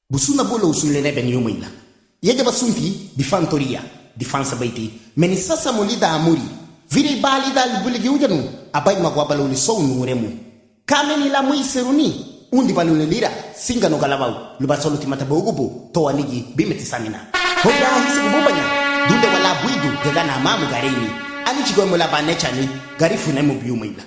Busuna bolo usulle ne ben yomuila. Yege basunti bifantoria, difansa baiti. Meni sasa molida amuri. Vire bali dal buligi ujanu. Abai magwabalo li so nuremu. Kameni la mui seruni. Undi balule lira. Singa no galabau. Lubasolo timata bogubu. Toa ligi bimeti samina. Hoga hisi kububanya. Dunde wala buidu. Gegana amamu gareni. Ani chigwe mula banechani. Garifu nemu biyumuila.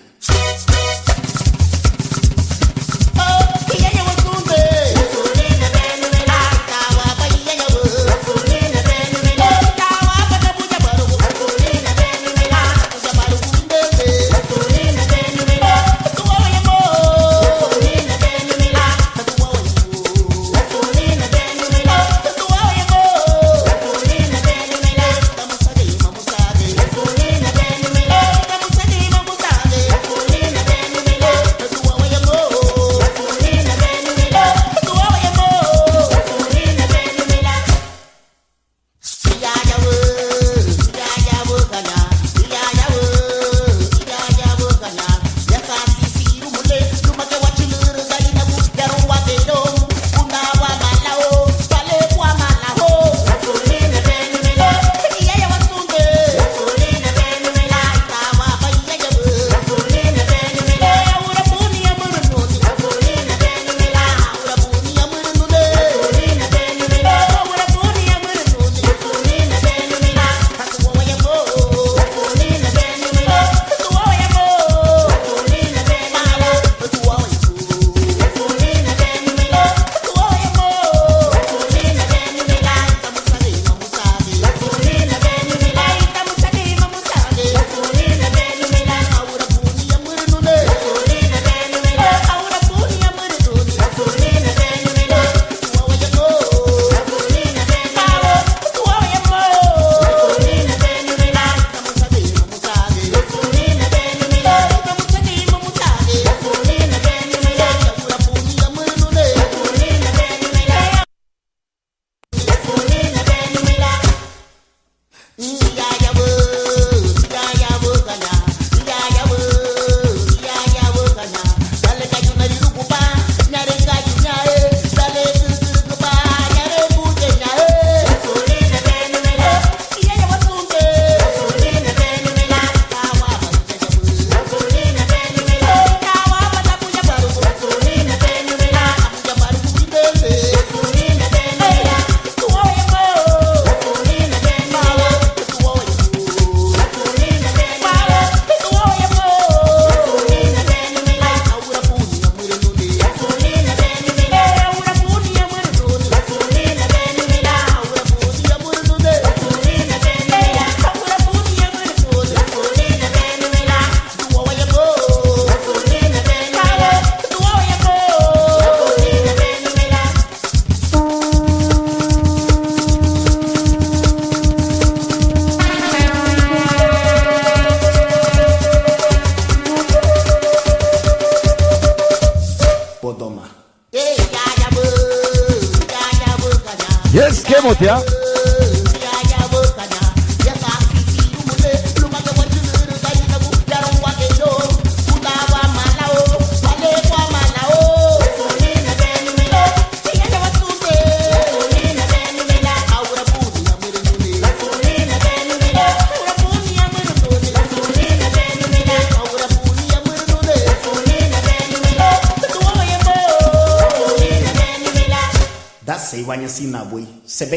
Yes, Kemotia.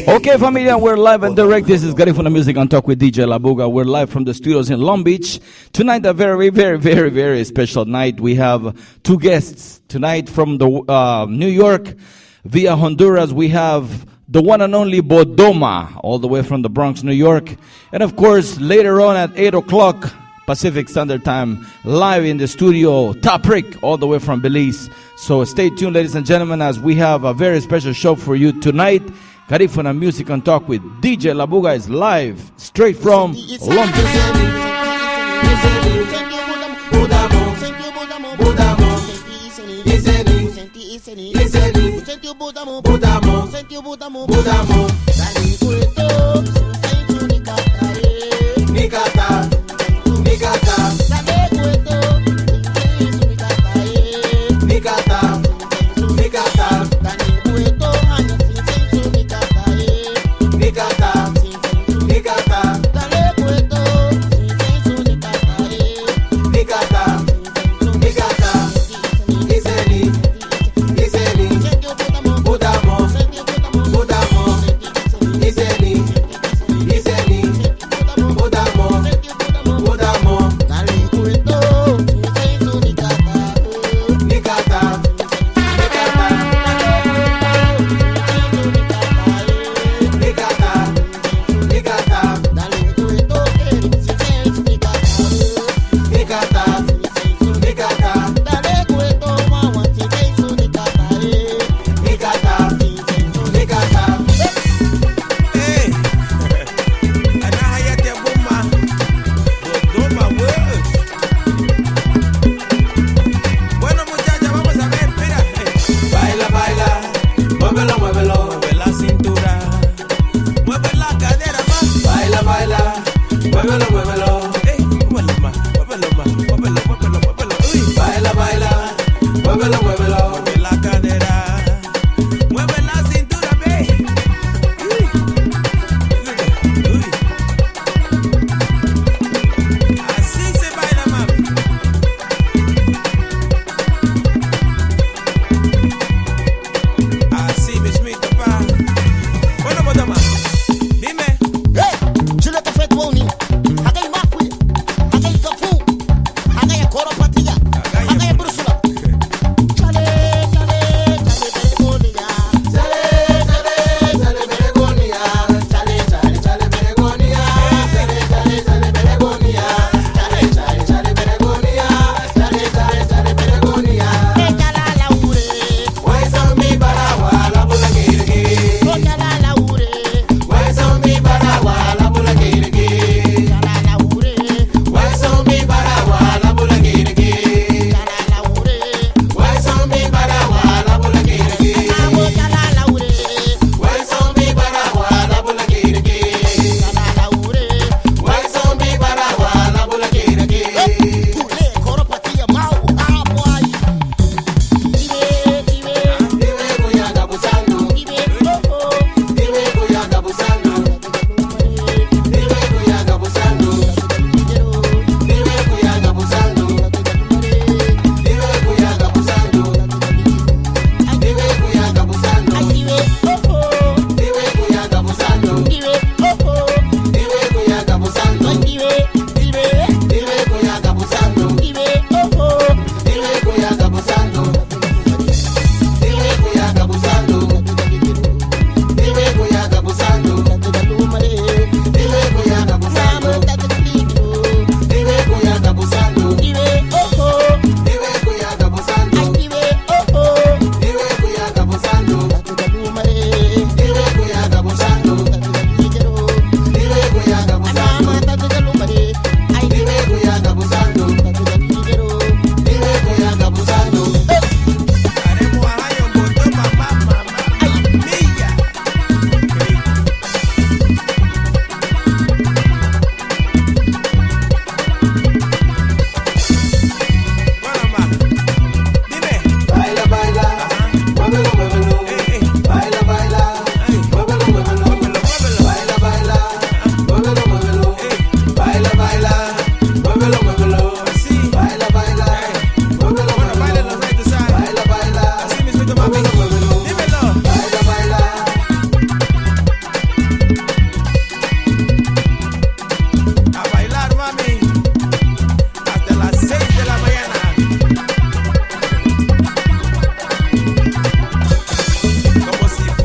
Okay, familia, we're live and direct. This is Garifuna Music on Talk with DJ Labuga. We're live from the studios in Long Beach. Tonight, a very, very, very, very special night. We have two guests. Tonight from the New York via Honduras, we have the one and only Bodoma, all the way from the Bronx, New York. And of course, later on at 8 o'clock Pacific Standard Time, live in the studio, Top Rick, all the way from Belize. So stay tuned, ladies and gentlemen, as we have a very special show for you tonight. Garifuna Music and Talk with DJ Labuga is live, straight from London.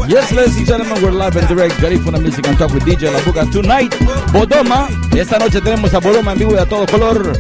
Yes, ladies and gentlemen, we're live and direct. Garifuna Music and Talk with DJ La Buga. Tonight, Bodoma. Esta noche tenemos a Bodoma en vivo y a todo color.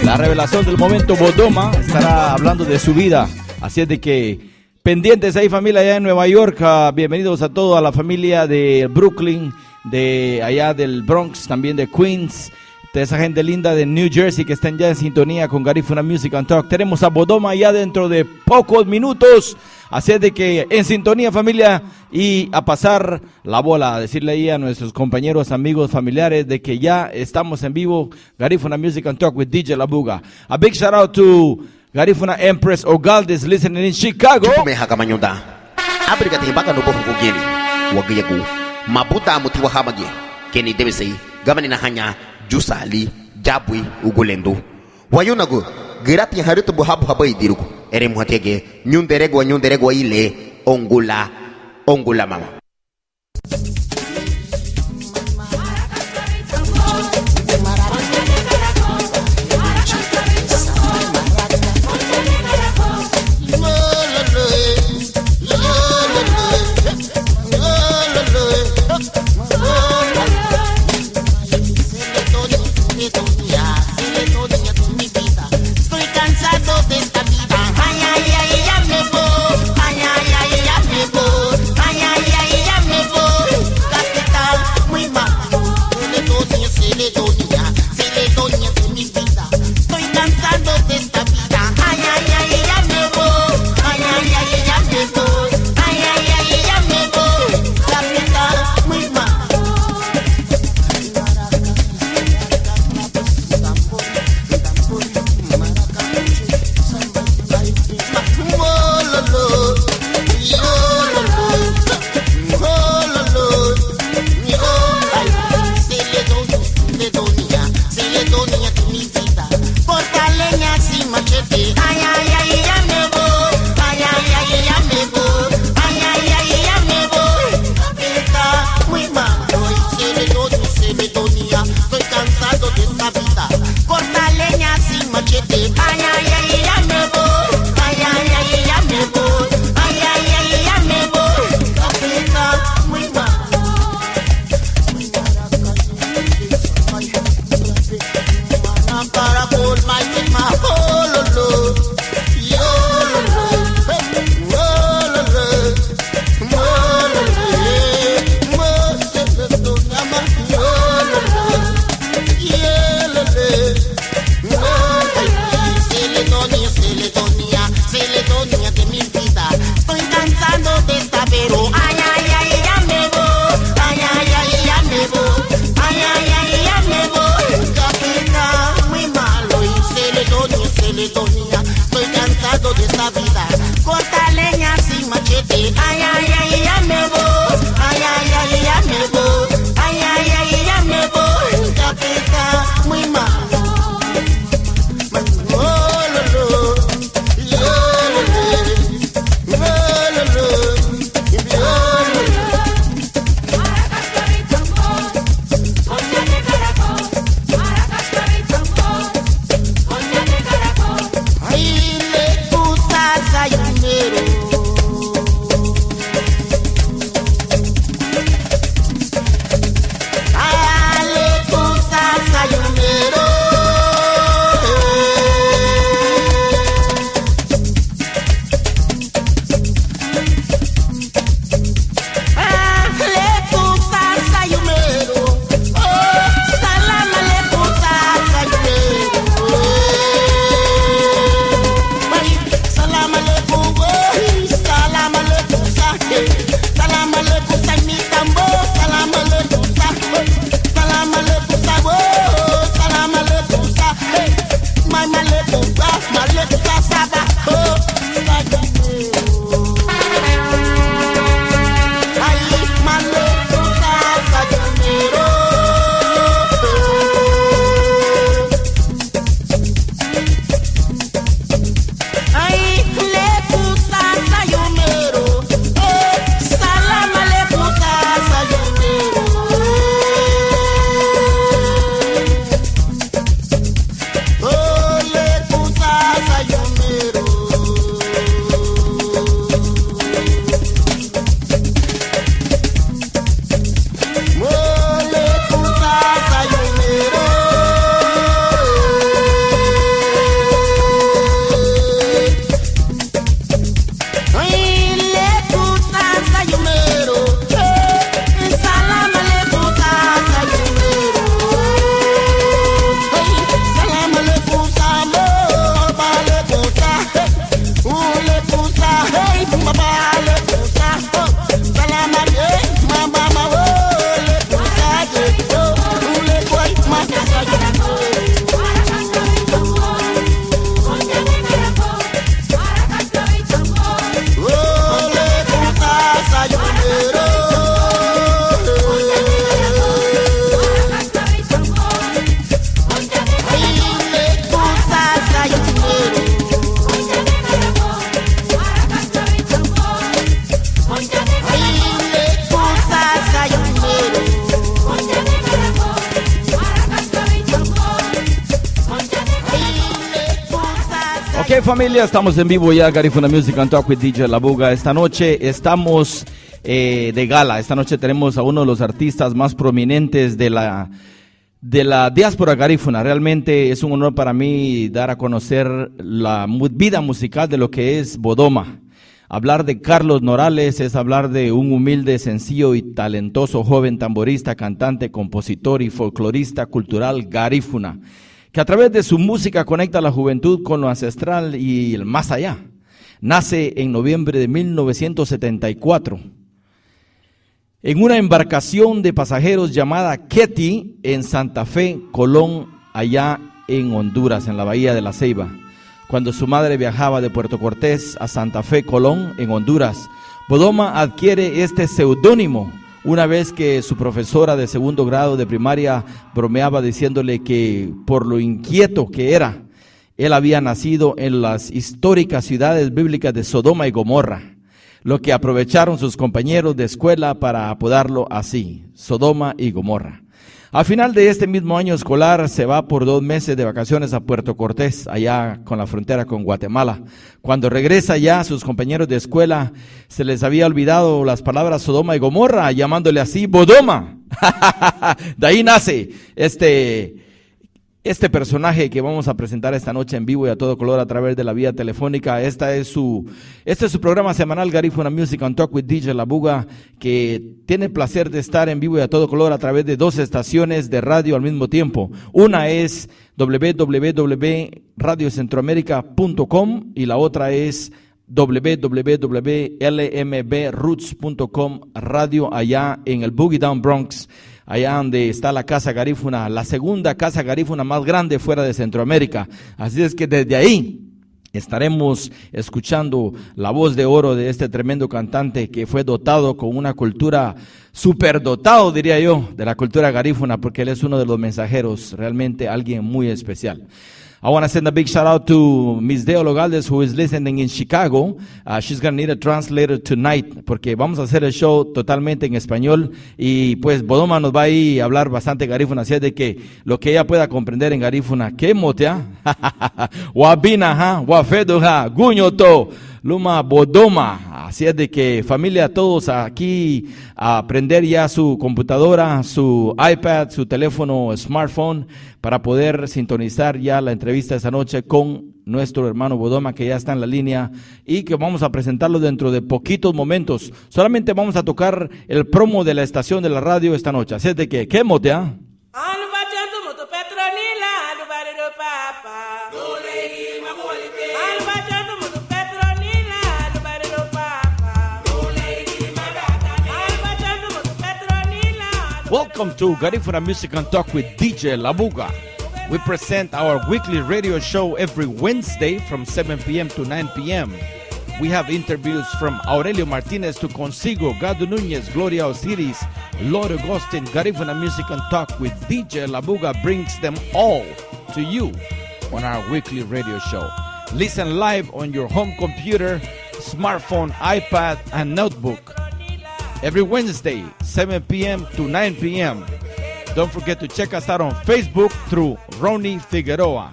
La revelación del momento, Bodoma estará hablando de su vida. Así es de que pendientes ahí, familia, allá en Nueva York. Bienvenidos a toda la familia de Brooklyn, de allá del Bronx, también de Queens, de esa gente linda de New Jersey que están ya en sintonía con Garifuna Music and Talk. Tenemos a Bodoma ya dentro de pocos minutos. Así es de que en sintonía, familia, y a pasar la bola, a decirle ahí a nuestros compañeros, amigos, familiares de que ya estamos en vivo. Garifuna Music and Talk with DJ La Buga. A big shout out to Garifuna Empress Ogaldes listening in Chicago. Meha kamanyuta. Afrika tibaka no bohu kugeni. Wagiyaku. Mabuta mutiwa hamagi. Keni debesei. Gamani na hanya jusali jabui ugulendo. Wayunagu. Gerati haritu buhabu habai diruku. Ere muhatege nyunderegwa ile ongula mama. Ay, ay, ay, ya me voy. familia, estamos en vivo ya, Garifuna Music and Talk with DJ Labuga. Esta noche estamos de gala. Esta noche tenemos a uno de los artistas más prominentes de la diáspora garífuna. Realmente es un honor para mí dar a conocer la vida musical de lo que es Bodoma. Hablar de Carlos Norales es hablar de un humilde, sencillo y talentoso joven tamborista, cantante, compositor y folclorista cultural garífuna, que a través de su música conecta a la juventud con lo ancestral y el más allá. Nace en noviembre de 1974 en una embarcación de pasajeros llamada Ketty en Santa Fe, Colón, allá en Honduras, en la bahía de La Ceiba. Cuando su madre viajaba de Puerto Cortés a Santa Fe, Colón, en Honduras, Bodoma adquiere este seudónimo una vez que su profesora de segundo grado de primaria bromeaba diciéndole que por lo inquieto que era, él había nacido en las históricas ciudades bíblicas de Sodoma y Gomorra, lo que aprovecharon sus compañeros de escuela para apodarlo así, Sodoma y Gomorra. Al final de este mismo año escolar se va por 2 meses de vacaciones a Puerto Cortés, allá con la frontera con Guatemala. Cuando regresa ya, sus compañeros de escuela se les había olvidado las palabras Sodoma y Gomorra, llamándole así Bodoma. De ahí nace este personaje que vamos a presentar esta noche en vivo y a todo color a través de la vía telefónica. Este es su programa semanal, Garifuna Music and Talk with DJ Labuga, que tiene el placer de estar en vivo y a todo color a través de 2 estaciones de radio al mismo tiempo. Una es www.radiocentroamerica.com y la otra es www.lmbroots.com radio allá en el Boogie Down Bronx, allá donde está la Casa Garífuna, la segunda Casa Garífuna más grande fuera de Centroamérica. Así es que desde ahí estaremos escuchando la voz de oro de este tremendo cantante que fue dotado con una cultura, superdotado diría yo, de la cultura garífuna, porque él es uno de los mensajeros, realmente alguien muy especial. I want to send a big shout out to Miss Deo Logaldes, who is listening in Chicago. She's going to need a translator tonight, porque vamos a hacer el show totalmente en español. Y pues Bodoma nos va a ir a hablar bastante garífuna, así es de que lo que ella pueda comprender en garífuna, ¿qué motea? Wabina, wafedoja, guñoto, luma Bodoma. Así es de que familia, todos aquí a aprender ya su computadora, su iPad, su teléfono, smartphone, para poder sintonizar ya la entrevista esta noche con nuestro hermano Bodoma, que ya está en la línea y que vamos a presentarlo dentro de poquitos momentos. Solamente vamos a tocar el promo de la estación de la radio esta noche. Así es de que, ¿qué motea? Welcome to Garifuna Music and Talk with DJ Labuga. We present our weekly radio show every Wednesday from 7 p.m. to 9 p.m. We have interviews from Aurelio Martinez to Consigo, Gado Núñez, Gloria Osiris, Lord Agustin. Garifuna Music and Talk with DJ Labuga brings them all to you on our weekly radio show. Listen live on your home computer, smartphone, iPad, and notebook. Every Wednesday, 7 p.m. to 9 p.m. Don't forget to check us out on Facebook through Ronnie Figueroa.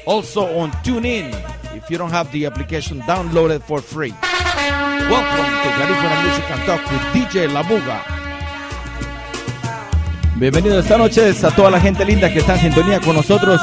Also on TuneIn. If you don't have the application, download it for free. Welcome to Garifuna Music and Talk with DJ Labuga. Bienvenidos esta noche a toda la gente linda que está en sintonía con nosotros.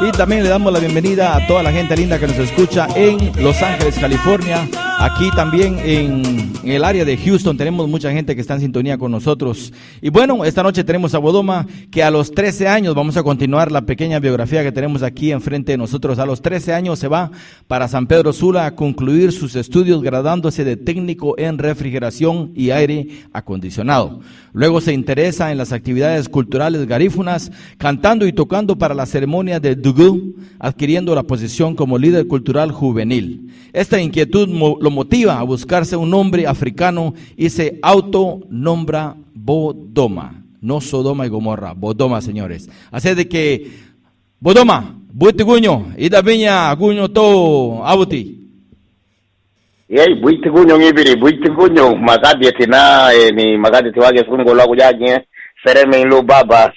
Y también le damos la bienvenida a toda la gente linda que nos escucha en Los Ángeles, California. Aquí también en el área de Houston tenemos mucha gente que está en sintonía con nosotros. Y bueno, esta noche tenemos a Bodoma, que a los 13 años, vamos a continuar la pequeña biografía que tenemos aquí enfrente de nosotros. A los 13 años se va para San Pedro Sula a concluir sus estudios, graduándose de técnico en refrigeración y aire acondicionado. Luego se interesa en las actividades culturales garífunas, cantando y tocando para la ceremonia de Dugul, adquiriendo la posición como líder cultural juvenil. Esta inquietud lo motiva a buscarse un nombre africano y se autonombra Bodoma, no Sodoma y Gomorra, Bodoma, señores. Así de que, Bodoma, buiti guño, ida viña guño to abuti. Yey, buiti guño ngibiri, buiti guño, magadi tina ni magadi tiwage sungo lagu yagne, sereme ilu baba,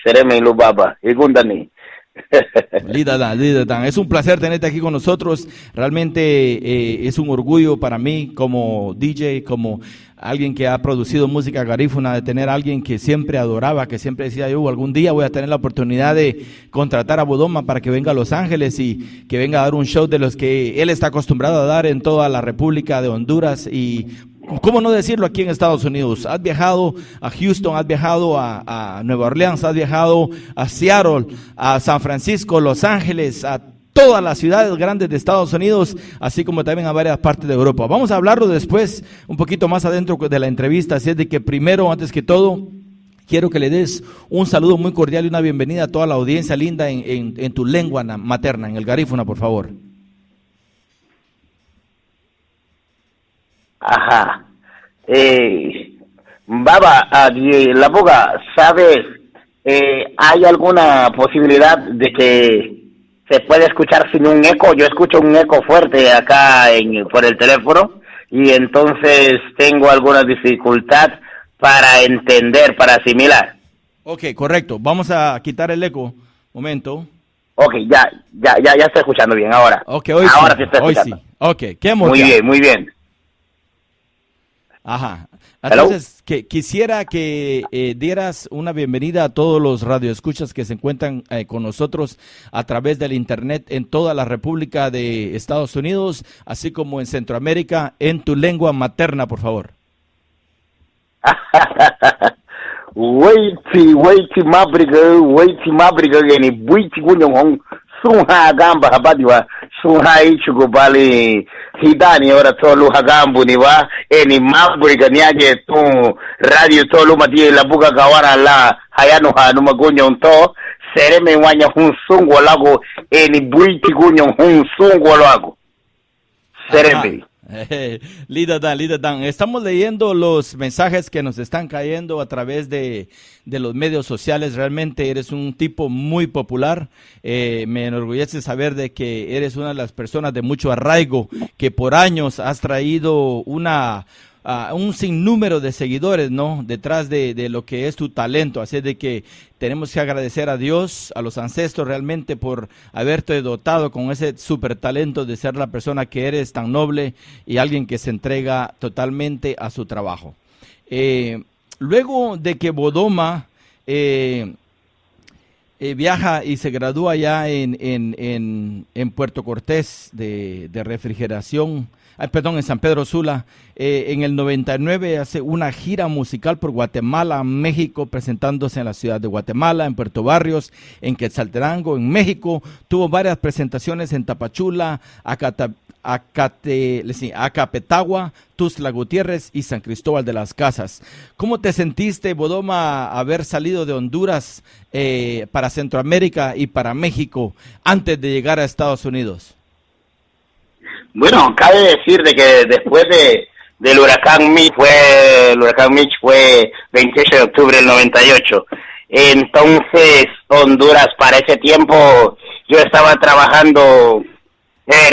igundani. Lida Dan, es un placer tenerte aquí con nosotros. Realmente es un orgullo para mí como DJ, como alguien que ha producido música garífuna, de tener a alguien que siempre adoraba, que siempre decía yo, algún día voy a tener la oportunidad de contratar a Bodoma para que venga a Los Ángeles y que venga a dar un show de los que él está acostumbrado a dar en toda la República de Honduras y ¿cómo no decirlo aquí en Estados Unidos? Has viajado a Houston, has viajado a Nueva Orleans, has viajado a Seattle, a San Francisco, Los Ángeles, a todas las ciudades grandes de Estados Unidos, así como también a varias partes de Europa. Vamos a hablarlo después, un poquito más adentro de la entrevista, así es de que primero, antes que todo, quiero que le des un saludo muy cordial y una bienvenida a toda la audiencia linda en tu lengua materna, en el garífuna, por favor. Ajá. Baba, la boga, ¿sabes? ¿Hay alguna posibilidad de que se pueda escuchar sin un eco? Yo escucho un eco fuerte acá por el teléfono y entonces tengo alguna dificultad para entender, para asimilar. Ok, correcto. Vamos a quitar el eco. Momento. Ok, ya estoy escuchando bien ahora. Ok, ahora sí, sí estoy escuchando. Sí. Ok, qué emoción. Muy bien. Ajá. Entonces, quisiera que dieras una bienvenida a todos los radioescuchas que se encuentran con nosotros a través del internet en toda la República de Estados Unidos, así como en Centroamérica, en tu lengua materna, por favor. Waiti mabriga gani buiti gunyong sun ha gamba habadiwa sun ha ichugo bali hidani ora tolu hagambu ni wa eni mabriga niaje tu radio tolu madie la buga gawara la hayano hanu magunyong to sereme wanya hun sungo lago eni buiti gunyong hun sungo lago sereme. Lida Dan, estamos leyendo los mensajes que nos están cayendo a través de los medios sociales. Realmente eres un tipo muy popular. Me enorgullece saber de que eres una de las personas de mucho arraigo, que por años has traído un sinnúmero de seguidores, ¿no? Detrás de lo que es tu talento. Así es de que tenemos que agradecer a Dios, a los ancestros realmente por haberte dotado con ese súper talento de ser la persona que eres, tan noble y alguien que se entrega totalmente a su trabajo. Luego de que Bodoma viaja y se gradúa ya en Puerto Cortés de refrigeración, en San Pedro Sula, en el 99 hace una gira musical por Guatemala, México, presentándose en la ciudad de Guatemala, en Puerto Barrios, en Quetzaltenango, en México. Tuvo varias presentaciones en Tapachula, Acapetagua, Tuxtla Gutiérrez y San Cristóbal de las Casas. ¿Cómo te sentiste, Bodoma, haber salido de Honduras para Centroamérica y para México antes de llegar a Estados Unidos? Bueno, cabe decir de que después del huracán Mitch fue 28 de octubre del 98. Entonces, Honduras, para ese tiempo, yo estaba trabajando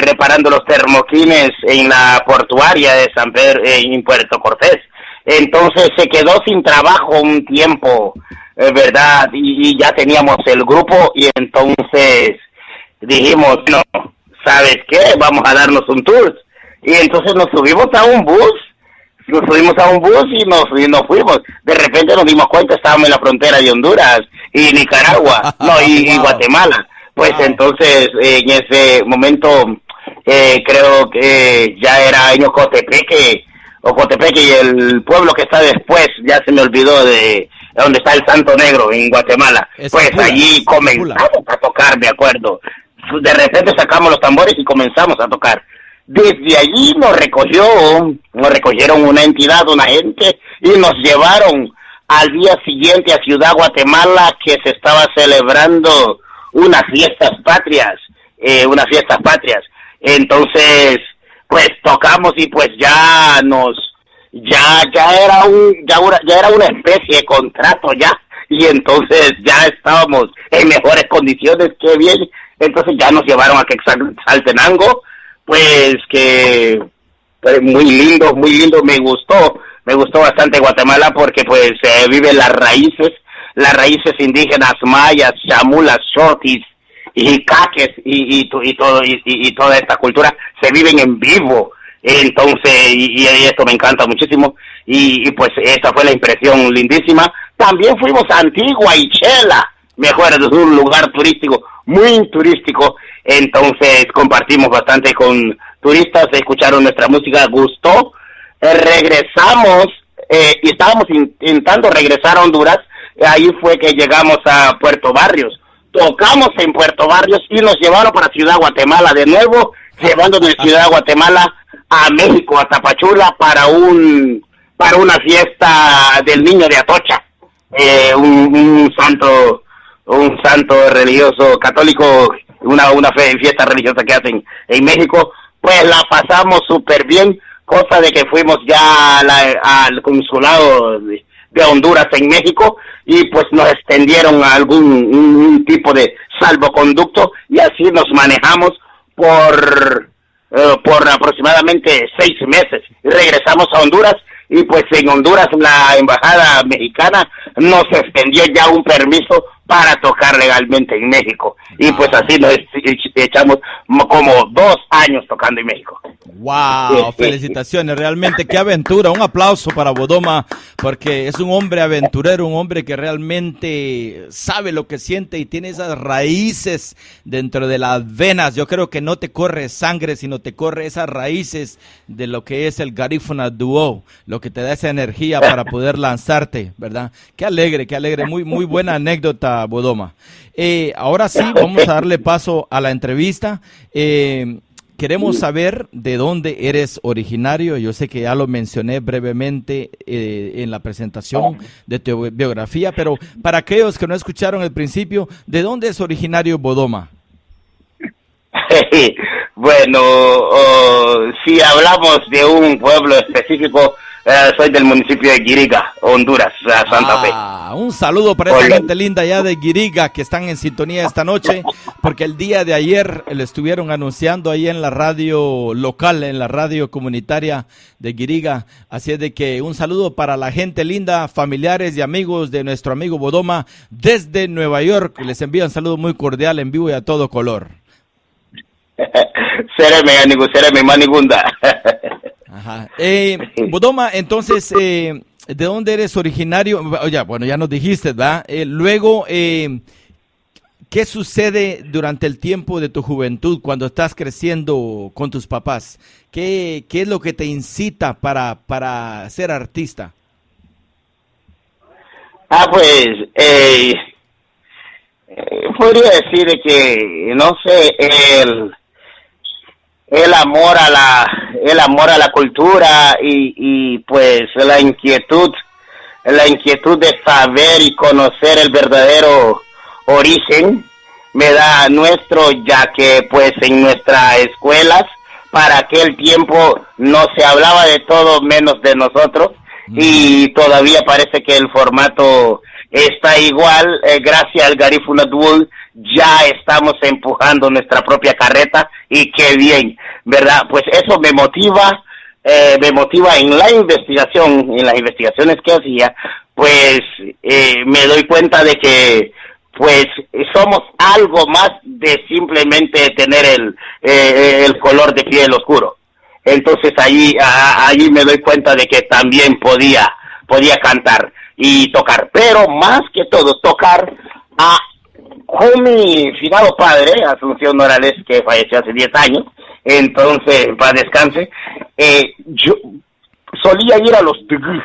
reparando los termoquines en la portuaria de San Pedro, en Puerto Cortés. Entonces se quedó sin trabajo un tiempo, ¿verdad? Y ya teníamos el grupo y entonces dijimos, no, ¿sabes qué? Vamos a darnos un tour. Y entonces nos subimos a un bus y nos fuimos. De repente nos dimos cuenta, estábamos en la frontera de Honduras y Nicaragua, y Guatemala. Pues entonces, en ese momento, creo que ya era en Ocotepeque y el pueblo que está después, ya se me olvidó de donde está el Santo Negro, en Guatemala. Pues allí comenzamos a tocar, me acuerdo. De repente sacamos los tambores y comenzamos a tocar. Desde allí nos recogieron una entidad, una gente, y nos llevaron al día siguiente a Ciudad Guatemala, que se estaba celebrando unas fiestas patrias. Entonces, pues tocamos y pues ya era una especie de contrato ya, y entonces ya estábamos en mejores condiciones, que bien. Entonces ya nos llevaron a Quetzaltenango, pues que pues muy lindo, me gustó bastante Guatemala, porque pues viven las raíces indígenas mayas, chamulas, chotis, y caques y toda esta cultura se viven en vivo. Entonces, y esto me encanta muchísimo, y pues esa fue la impresión lindísima. También fuimos a Antigua y Chela, me acuerdo, es un lugar turístico, muy turístico. Entonces compartimos bastante con turistas, escucharon nuestra música, gustó. Regresamos, y estábamos intentando regresar a Honduras. Ahí fue que llegamos a Puerto Barrios, tocamos en Puerto Barrios y nos llevaron para Ciudad Guatemala de nuevo, llevándonos de Ciudad Guatemala a México, a Tapachula, para una fiesta del niño de Atocha, un santo religioso católico, una fiesta religiosa que hacen en México. Pues la pasamos súper bien, cosa de que fuimos ya al consulado de Honduras en México, y pues nos extendieron un tipo de salvoconducto, y así nos manejamos por aproximadamente 6 meses. Regresamos a Honduras, y pues en Honduras la embajada mexicana nos extendió ya un permiso para tocar legalmente en México. Y pues así nos echamos como 2 años tocando en México. Wow, felicitaciones, realmente qué aventura, un aplauso para Bodoma, porque es un hombre aventurero, un hombre que realmente sabe lo que siente y tiene esas raíces dentro de las venas. Yo creo que no te corre sangre, sino te corre esas raíces de lo que es el Garífuna Duo, lo que te da esa energía para poder lanzarte, ¿verdad? Qué alegre, muy buena anécdota, Bodoma. Ahora sí, vamos a darle paso a la entrevista. Queremos saber de dónde eres originario. Yo sé que ya lo mencioné brevemente en la presentación de tu biografía, pero para aquellos que no escucharon el principio, ¿de dónde es originario Bodoma? Bueno, si hablamos de un pueblo específico, soy del municipio de Guiriga, Honduras, Santa Fe. Un saludo para esa gente linda allá de Guiriga que están en sintonía esta noche, porque el día de ayer le estuvieron anunciando ahí en la radio local, en la radio comunitaria de Guiriga. Así es de que un saludo para la gente linda, familiares y amigos de nuestro amigo Bodoma desde Nueva York. Les envío un saludo muy cordial en vivo y a todo color. Sereme manigunda. Ajá. Bodoma, entonces, ¿de dónde eres originario? Oye, bueno, ya nos dijiste, ¿verdad? Luego, ¿qué sucede durante el tiempo de tu juventud cuando estás creciendo con tus papás? ¿Qué es lo que te incita para ser artista? Pues, podría decir que, no sé, el amor a la cultura y pues la inquietud de saber y conocer el verdadero origen me da nuestro, ya que pues en nuestras escuelas para aquel tiempo no se hablaba de todo menos de nosotros, y todavía parece que el formato está igual. Gracias al Garífuna Duo ya estamos empujando nuestra propia carreta, y qué bien, ¿verdad? Pues eso me motiva en la investigación, en las investigaciones que hacía. Pues me doy cuenta de que pues somos algo más de simplemente tener el color de piel oscuro. Entonces allí me doy cuenta de que también podía cantar y tocar, pero más que todo tocar con mi finado padre, Asunción Morales, que falleció hace 10 años, entonces, para descanse, yo solía ir a los Dugu,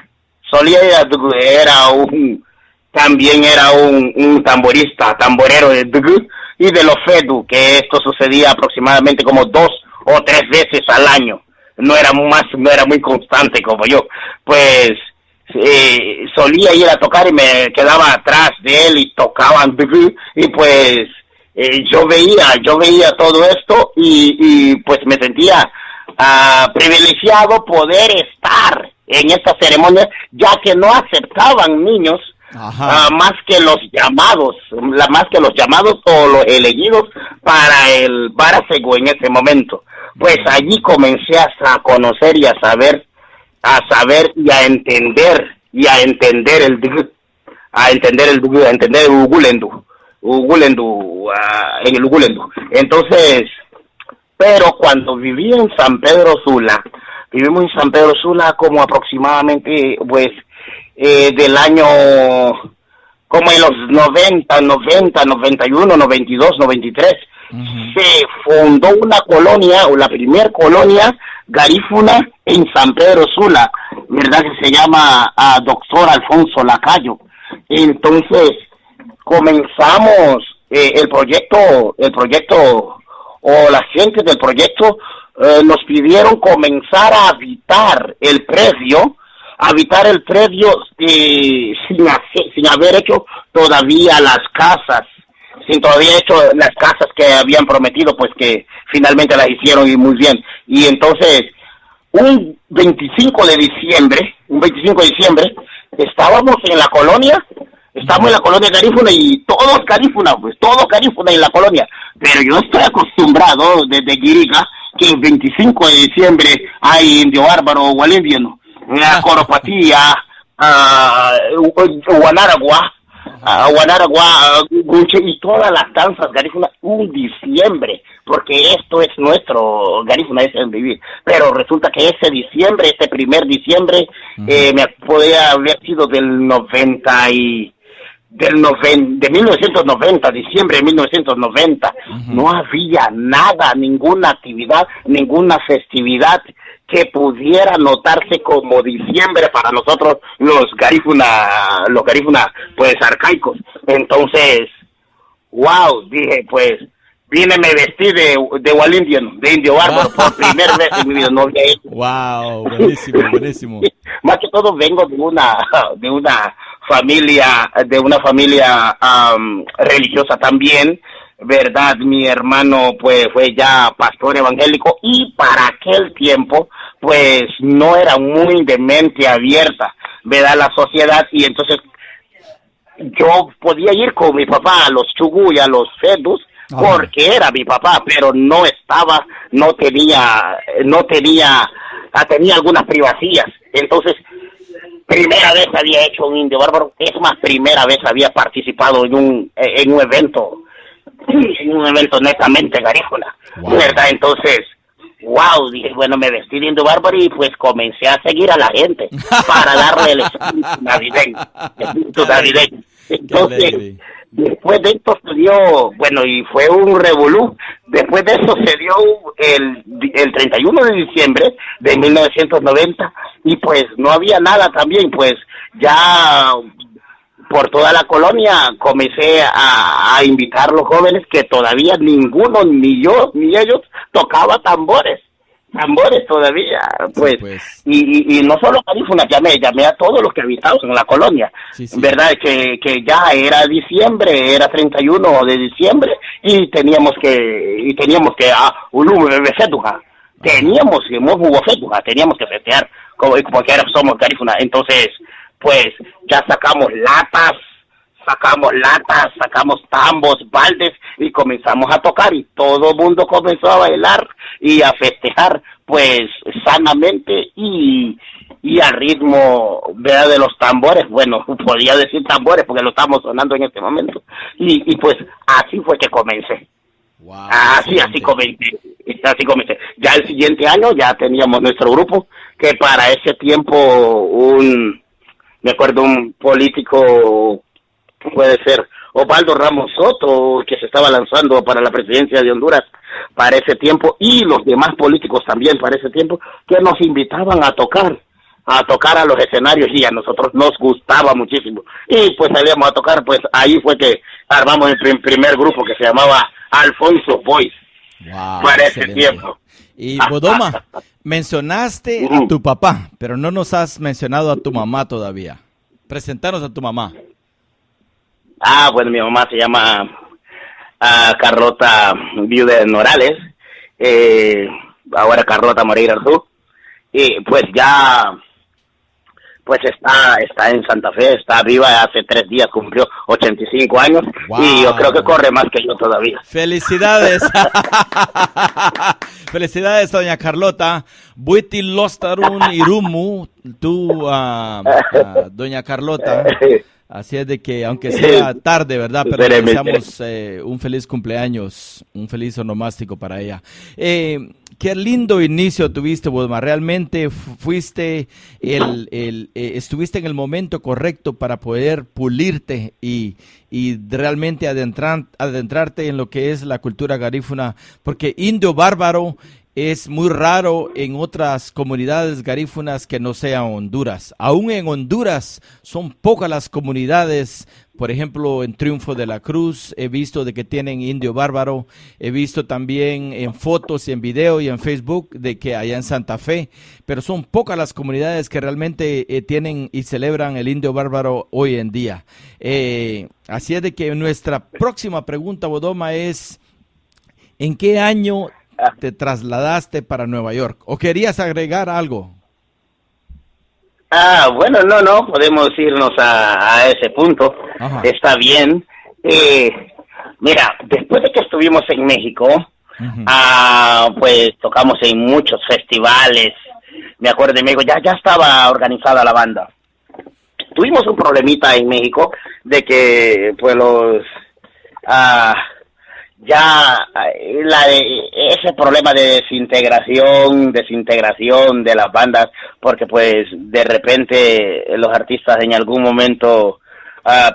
también era un tamborero de Dugu y de los Fedu, que esto sucedía aproximadamente como 2 o 3 veces al año, no era muy constante como yo. Pues solía ir a tocar y me quedaba atrás de él y tocaban, y pues yo veía todo esto y pues me sentía privilegiado poder estar en esta ceremonia, ya que no aceptaban niños más que los llamados o los elegidos para el Bárcego en ese momento. Pues allí comencé a conocer y a saber y a entender el Ugulendu. Ugulendu, en el Ugulendu. Entonces, pero cuando viví en San Pedro Sula, vivimos en San Pedro Sula como aproximadamente, pues, del año, como en los 90, 91, 92, 93, se fundó una colonia, o la primer colonia garífuna en San Pedro Sula, ¿verdad? Que se llama Doctor Alfonso Lacayo. Entonces, comenzamos el proyecto, o las gentes del proyecto nos pidieron comenzar a habitar el predio sin haber hecho todavía las casas, sin todavía hecho las casas que habían prometido, pues que finalmente las hicieron y muy bien. Y entonces, un 25 de diciembre, estábamos en la colonia, garífuna y todos garífuna en la colonia. Pero yo estoy acostumbrado desde Guiriga que el 25 de diciembre hay indio bárbaro o indiano, Coropatía, Guanaragua, Guche y todas las danzas garífunas un diciembre, porque esto es nuestro, garífuna es el vivir. Pero resulta que este primer diciembre, podía haber sido de 1990, diciembre de 1990, no había nada, ninguna actividad, ninguna festividad que pudiera notarse como diciembre para nosotros los garífuna, pues arcaicos. Entonces, wow, dije, pues, me vestí de Walindiano, de indio bárbaro, por primera vez en mi vida, no había hecho. Wow, buenísimo. Más que todo vengo de una familia religiosa también, ¿verdad? Mi hermano pues fue ya pastor evangélico y para aquel tiempo pues no era muy de mente abierta, ¿verdad? La sociedad, y entonces yo podía ir con mi papá a los chugú y a los fedus porque era mi papá, pero tenía algunas privacidades. Entonces, primera vez había hecho un indio bárbaro, es más, primera vez había participado en un evento netamente garífuna, ¿verdad? Entonces, wow, dije, bueno, me vestí de indio bárbaro y pues comencé a seguir a la gente para darle el espíritu navideño. Entonces, después de esto se dio, bueno, y fue un revolú. Después de eso se dio el 31 de diciembre de 1990 y pues no había nada también, pues ya por toda la colonia comencé a invitar a los jóvenes que todavía ninguno, ni yo, ni ellos, tocaba tambores todavía, pues. Y no solo garífunas, llamé a todos los que habitaban en la colonia, ¿verdad? Que ya era diciembre, era 31 de diciembre, y teníamos que teníamos que festejar, como que ahora somos garífunas. Entonces, pues, ya sacamos latas, sacamos tambos, baldes y comenzamos a tocar y todo el mundo comenzó a bailar y a festejar pues sanamente y al ritmo, ¿verdad?, de los tambores. Bueno, podía decir tambores porque lo estamos sonando en este momento y pues así fue que comencé. Wow, así comencé. Ya el siguiente año ya teníamos nuestro grupo, que para ese tiempo me acuerdo un político, puede ser Osvaldo Ramos Soto, que se estaba lanzando para la presidencia de Honduras para ese tiempo, y los demás políticos también para ese tiempo, que nos invitaban a tocar a los escenarios, y a nosotros nos gustaba muchísimo. Y pues salíamos a tocar, pues ahí fue que armamos el primer grupo que se llamaba Alfonso Boys. Wow, para excelente. ese tiempo. Y Bodoma, mencionaste a tu papá, pero no nos has mencionado a tu mamá todavía. Presentanos a tu mamá. Bueno, mi mamá se llama Carlota Viuda de Norales, ahora Carlota Moreira Arzú, y pues ya pues está en Santa Fe, está viva, hace 3 días cumplió 85 años. Wow. Y yo creo que corre más que yo todavía. ¡Felicidades! Felicidades, doña Carlota. Buiti Lostarun y Rumu, tú, doña Carlota. Así es de que, aunque sea tarde, ¿verdad? Pero le deseamos un feliz cumpleaños, un feliz onomástico para ella. Qué lindo inicio tuviste, Bodma. Realmente fuiste estuviste en el momento correcto para poder pulirte y realmente adentrarte en lo que es la cultura garífuna, porque indio bárbaro es muy raro en otras comunidades garífunas que no sean Honduras. Aún en Honduras son pocas las comunidades. Por ejemplo, en Triunfo de la Cruz he visto de que tienen indio bárbaro. He visto también en fotos y en video y en Facebook de que allá en Santa Fe. Pero son pocas las comunidades que realmente tienen y celebran el indio bárbaro hoy en día. Así es de que nuestra próxima pregunta, Bodoma, es ¿en qué año te trasladaste para Nueva York? ¿O querías agregar algo? Bueno, no, podemos irnos a ese punto. Ajá. Está bien. Mira, después de que estuvimos en México, pues tocamos en muchos festivales. Me acuerdo de México, ya estaba organizada la banda. Tuvimos un problemita en México de que, pues ese problema de desintegración de las bandas, porque pues de repente los artistas en algún momento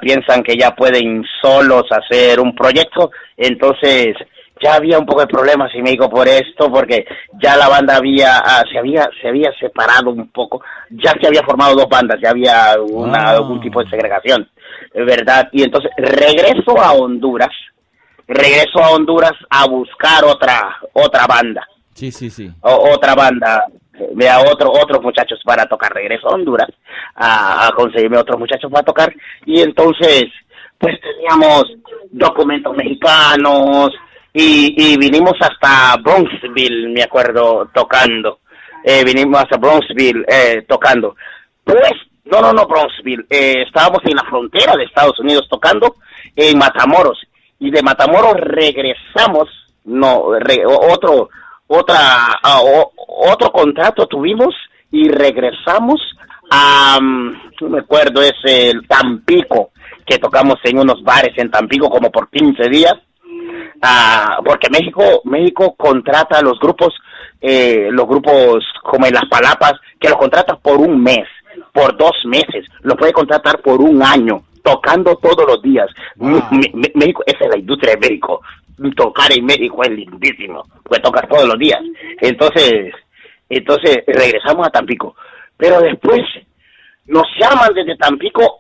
piensan que ya pueden solos hacer un proyecto, entonces ya había un poco de problemas en México por esto, porque ya la banda se había separado un poco, ya se había formado dos bandas, ya había algún tipo de segregación, ¿verdad? Y entonces regreso a Honduras a buscar otra banda. Sí. Otra banda, vea otros muchachos para tocar. Regreso a Honduras a conseguirme otros muchachos para tocar. Y entonces, pues teníamos documentos mexicanos y vinimos hasta Bronxville, me acuerdo, tocando. Vinimos hasta Bronxville tocando. Pues, no, Bronxville. Estábamos en la frontera de Estados Unidos tocando en Matamoros. Y de Matamoros regresamos, otro contrato tuvimos y regresamos no me acuerdo, es el Tampico, que tocamos en unos bares en Tampico como por 15 días, porque México contrata a los grupos como en Las Palapas, que los contrata por un mes, por 2 meses, lo puede contratar por un año, tocando todos los días. Wow. México, esa es la industria de México. Tocar en México es lindísimo, pues tocas todos los días. Entonces regresamos a Tampico. Pero después nos llaman desde Tampico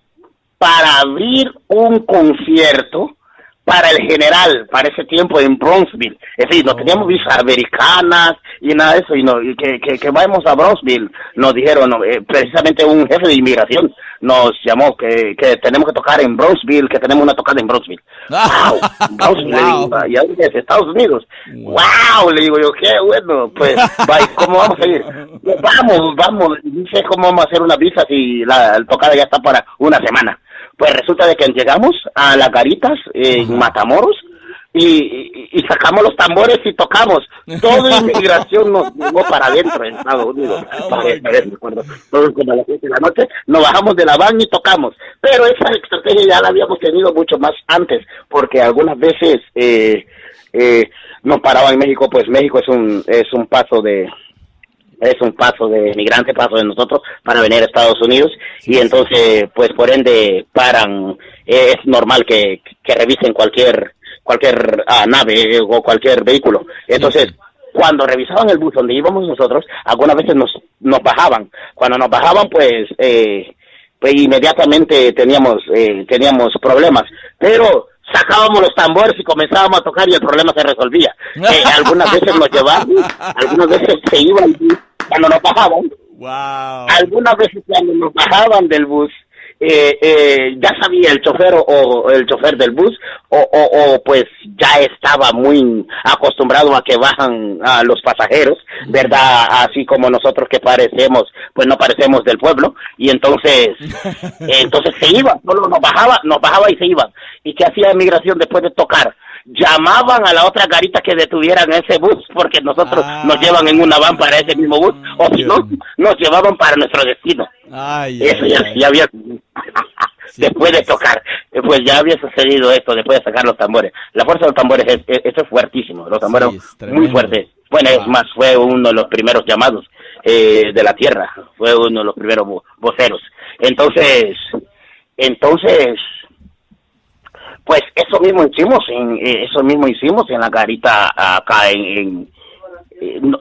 para abrir un concierto para el general, para ese tiempo en Bronxville. Es decir, no teníamos visas americanas y nada de eso, y que vayamos a Bronxville. Nos dijeron, precisamente un jefe de inmigración nos llamó que tenemos que tocar en Bronxville, que tenemos una tocada en Bronxville. ¡Wow! Bronxville, wow. Le digo, ¿y a dónde es? Estados Unidos. ¡Wow! Le digo yo, qué bueno, pues, ¿cómo vamos a ir? Vamos, dice cómo vamos a hacer una visa si la tocada ya está para una semana. Pues resulta de que llegamos a las garitas en Matamoros y sacamos los tambores y tocamos. Toda inmigración nos llevó para adentro en Estados Unidos. Recuerdo. Todos como a las 7 de la noche nos bajamos de la van y tocamos. Pero esa estrategia ya la habíamos tenido mucho más antes, porque algunas veces nos paraban en México. Pues México es un paso de migrante, paso de nosotros para venir a Estados Unidos, y entonces pues por ende paran. Es normal que revisen cualquier nave o cualquier vehículo. Entonces cuando revisaban el bus donde íbamos nosotros, algunas veces nos bajaban. Cuando nos bajaban, pues inmediatamente teníamos problemas, pero sacábamos los tambores y comenzábamos a tocar y el problema se resolvía. Algunas veces nos llevaban, algunas veces se iban cuando nos bajaban. Wow. Algunas veces cuando nos bajaban del bus, ya sabía el chofer o el chofer del bus o pues ya estaba muy acostumbrado a que bajan a los pasajeros, ¿verdad? Así como nosotros que pues no parecemos del pueblo, y entonces se iba, solo nos bajaba y se iba. ¿Y qué hacía migración después de tocar? llamaban a la otra garita que detuvieran ese bus, porque nosotros nos llevan en una van para ese mismo bus, o si no, nos llevaban para nuestro destino. Eso ya había... después de tocar, pues ya había sucedido esto, después de sacar los tambores. La fuerza de los tambores, eso es fuertísimo, los tambores muy fuertes. Bueno, es más, fue uno de los primeros llamados de la tierra, fue uno de los primeros voceros. Entonces, pues eso mismo hicimos en la garita acá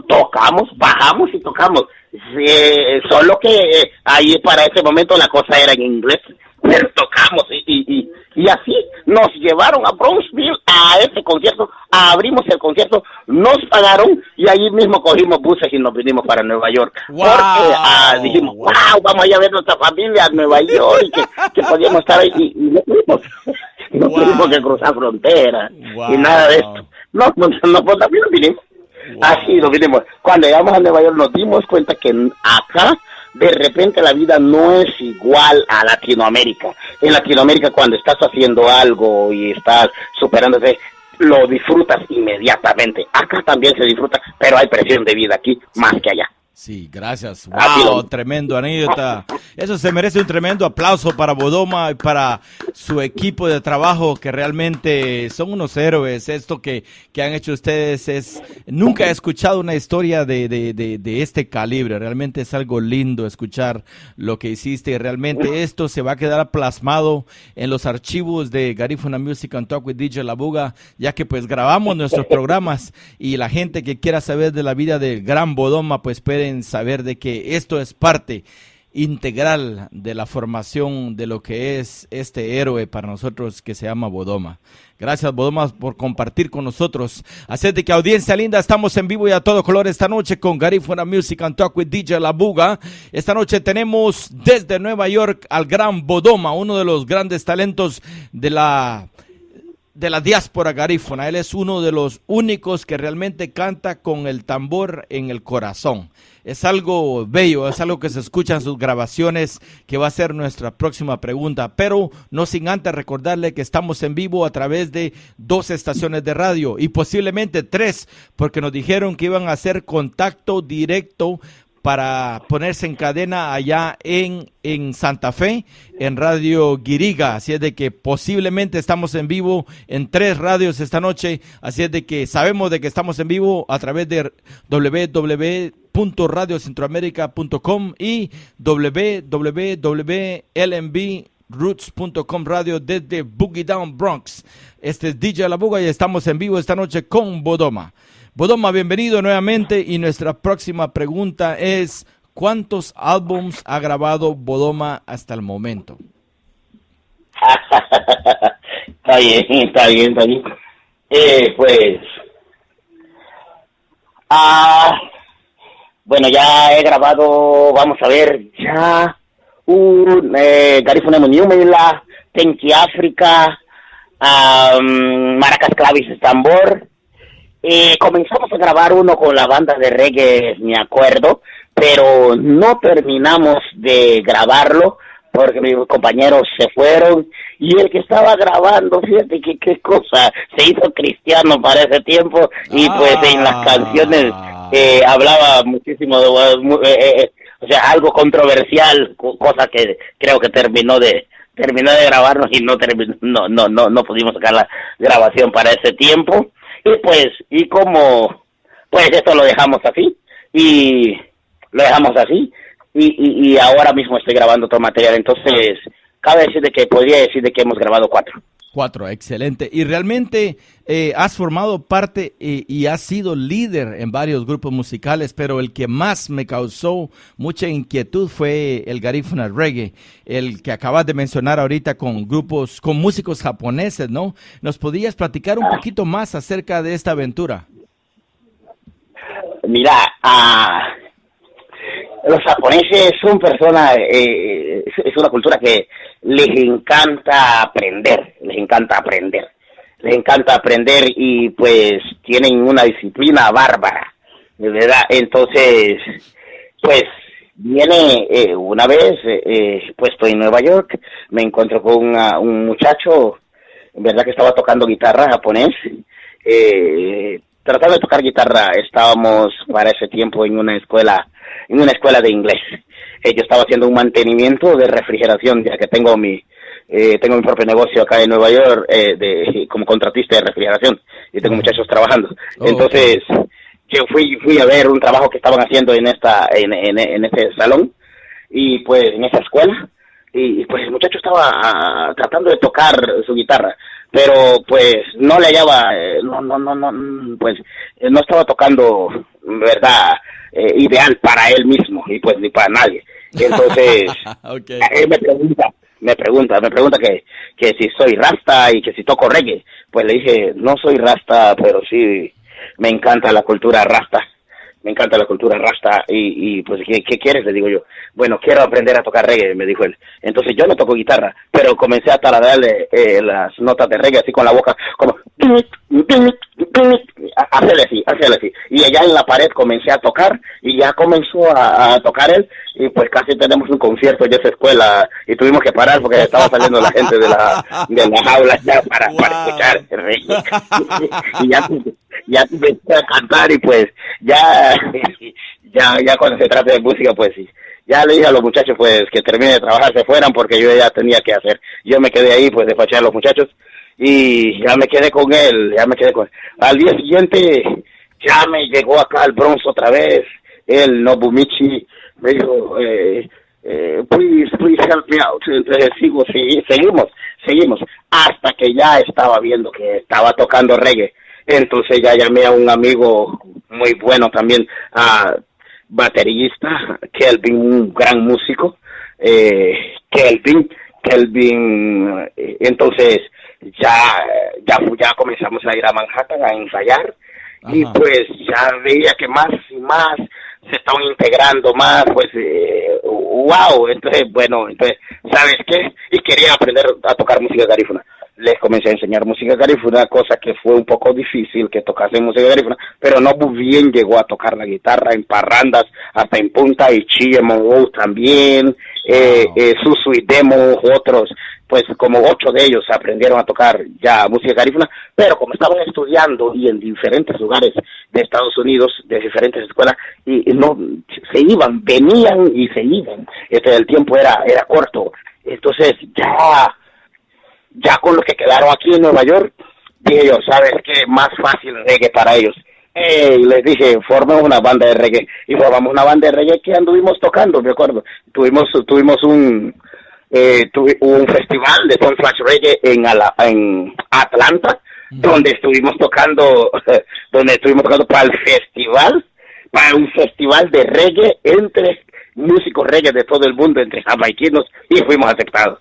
tocamos, bajamos y tocamos. Solo que ahí para ese momento la cosa era en inglés, pero tocamos y así nos llevaron a Bronxville a ese concierto, abrimos el concierto, nos pagaron y ahí mismo cogimos buses y nos vinimos para Nueva York. Wow. Porque dijimos, wow, vamos a ir a ver nuestra familia a Nueva York y que podíamos estar ahí y no pudimos. No tuvimos que cruzar fronteras y nada de esto. No, pues también nos vinimos. Así lo vinimos. Cuando llegamos a Nueva York nos dimos cuenta que acá de repente la vida no es igual a Latinoamérica. En Latinoamérica cuando estás haciendo algo y estás superándote, lo disfrutas inmediatamente. Acá también se disfruta, pero hay presión de vida aquí más que allá. Sí, gracias. Wow, tremendo anécdota. Eso se merece un tremendo aplauso para Bodoma y para su equipo de trabajo, que realmente son unos héroes. Esto que han hecho ustedes nunca he escuchado una historia de este calibre. Realmente es algo lindo escuchar lo que hiciste y realmente esto se va a quedar plasmado en los archivos de Garifuna Music and Talk with DJ Labuga, ya que pues grabamos nuestros programas y la gente que quiera saber de la vida del gran Bodoma pues pueden saber de que esto es parte integral de la formación de lo que es este héroe para nosotros que se llama Bodoma. Gracias, Bodoma, por compartir con nosotros. Así de que, audiencia linda, estamos en vivo y a todo color esta noche con Garifuna Music and Talk with DJ Labuga. Esta noche tenemos desde Nueva York al gran Bodoma, uno de los grandes talentos de la diáspora garífuna. Él es uno de los únicos que realmente canta con el tambor en el corazón. Es algo bello, es algo que se escucha en sus grabaciones, que va a ser nuestra próxima pregunta, pero no sin antes recordarle que estamos en vivo a través de 2 estaciones de radio y posiblemente 3, porque nos dijeron que iban a hacer contacto directo para ponerse en cadena allá en Santa Fe, en Radio Guiriga. Así es de que posiblemente estamos en vivo en 3 radios esta noche. Así es de que sabemos de que estamos en vivo a través de www.radiocentroamerica.com y www.lmbroots.com radio desde Boogie Down Bronx. Este es DJ Labuga y estamos en vivo esta noche con Bodoma. Bodoma, bienvenido nuevamente y nuestra próxima pregunta es: ¿cuántos álbums ha grabado Bodoma hasta el momento? Está bien. Pues, bueno, ya he grabado, vamos a ver, ya Garifuna Muniumila, Tenki África, Maracas Clavis Tambor. Comenzamos a grabar uno con la banda de reggae, me acuerdo, pero no terminamos de grabarlo porque mis compañeros se fueron y el que estaba grabando, fíjate que qué cosa, se hizo cristiano para ese tiempo y pues en las canciones hablaba muchísimo de, o sea, algo controversial, cosa que creo que terminó de grabarnos y no pudimos sacar la grabación para ese tiempo. Y como pues esto lo dejamos así y ahora mismo estoy grabando otro material, entonces podría decir de que hemos grabado 4. 4, excelente. Y realmente has formado parte y has sido líder en varios grupos musicales, pero el que más me causó mucha inquietud fue el Garifuna Reggae, el que acabas de mencionar ahorita con músicos japoneses, ¿no? ¿Nos podías platicar un poquito más acerca de esta aventura? Mira, los japoneses son personas, es una cultura que les encanta aprender y pues tienen una disciplina bárbara, de verdad. Entonces, pues viene una vez, pues estoy en Nueva York, me encuentro con un muchacho verdad que estaba tocando guitarra japonés, tratando de tocar guitarra. Estábamos para ese tiempo en una escuela de inglés. Yo estaba haciendo un mantenimiento de refrigeración, ya que tengo mi propio negocio acá en Nueva York, como contratista de refrigeración, y tengo muchachos trabajando. Entonces, yo fui a ver un trabajo que estaban haciendo en este salón, y pues en esa escuela, y pues el muchacho estaba tratando de tocar su guitarra, pero pues no le hallaba, pues no estaba tocando, verdad, ideal para él mismo, y pues ni para nadie. Entonces, Okay. él me pregunta que si soy rasta y que si toco reggae. Pues le dije, no soy rasta, pero sí me encanta la cultura rasta. Y pues, ¿qué quieres? Le digo yo. Bueno, quiero aprender a tocar reggae, me dijo él. Entonces yo no toco guitarra, pero comencé a tararearle las notas de reggae así con la boca, como hacerle así. Y allá en la pared comencé a tocar, y ya comenzó a tocar él, y pues casi tenemos un concierto en esa escuela, y tuvimos que parar porque estaba saliendo la gente de la jaula ya para escuchar el reggae. Y ya empecé a cantar, y pues ya cuando se trata de música, pues sí, ya le dije a los muchachos pues que termine de trabajar, se fueran, porque yo ya tenía que hacer. Yo me quedé ahí pues de fachar a los muchachos, y ya me quedé con él. Al día siguiente ya me llegó acá al Bronx otra vez, el Nobumichi me dijo, please help me out. Entonces seguimos, hasta que ya estaba viendo que estaba tocando reggae. Entonces ya llamé a un amigo muy bueno también, baterista, Kelvin, un gran músico, Kelvin, entonces ya comenzamos a ir a Manhattan a ensayar. Ajá. Y pues ya veía que más y más se estaban integrando más, pues, wow, entonces, ¿sabes qué? Y quería aprender a tocar música garífuna. Les comencé a enseñar música garífuna, cosa que fue un poco difícil que tocase música garífuna, pero no muy bien llegó a tocar la guitarra en parrandas, hasta en Punta y Chile, Monroe también, Susu y Demo, otros, pues como 8 de ellos aprendieron a tocar ya música garífuna, pero como estaban estudiando y en diferentes lugares de Estados Unidos, de diferentes escuelas, y no se iban, venían y se iban, el tiempo era corto, entonces ya con los que quedaron aquí en Nueva York, dije yo, ¿sabes qué? Más fácil reggae para ellos. Les dije, formen una banda de reggae. Y formamos una banda de reggae que anduvimos tocando, me acuerdo. Tuvimos un festival de Fun Flash Reggae en Atlanta, donde estuvimos tocando para un festival de reggae entre músicos reggae de todo el mundo, entre jamaiquinos, y fuimos aceptados.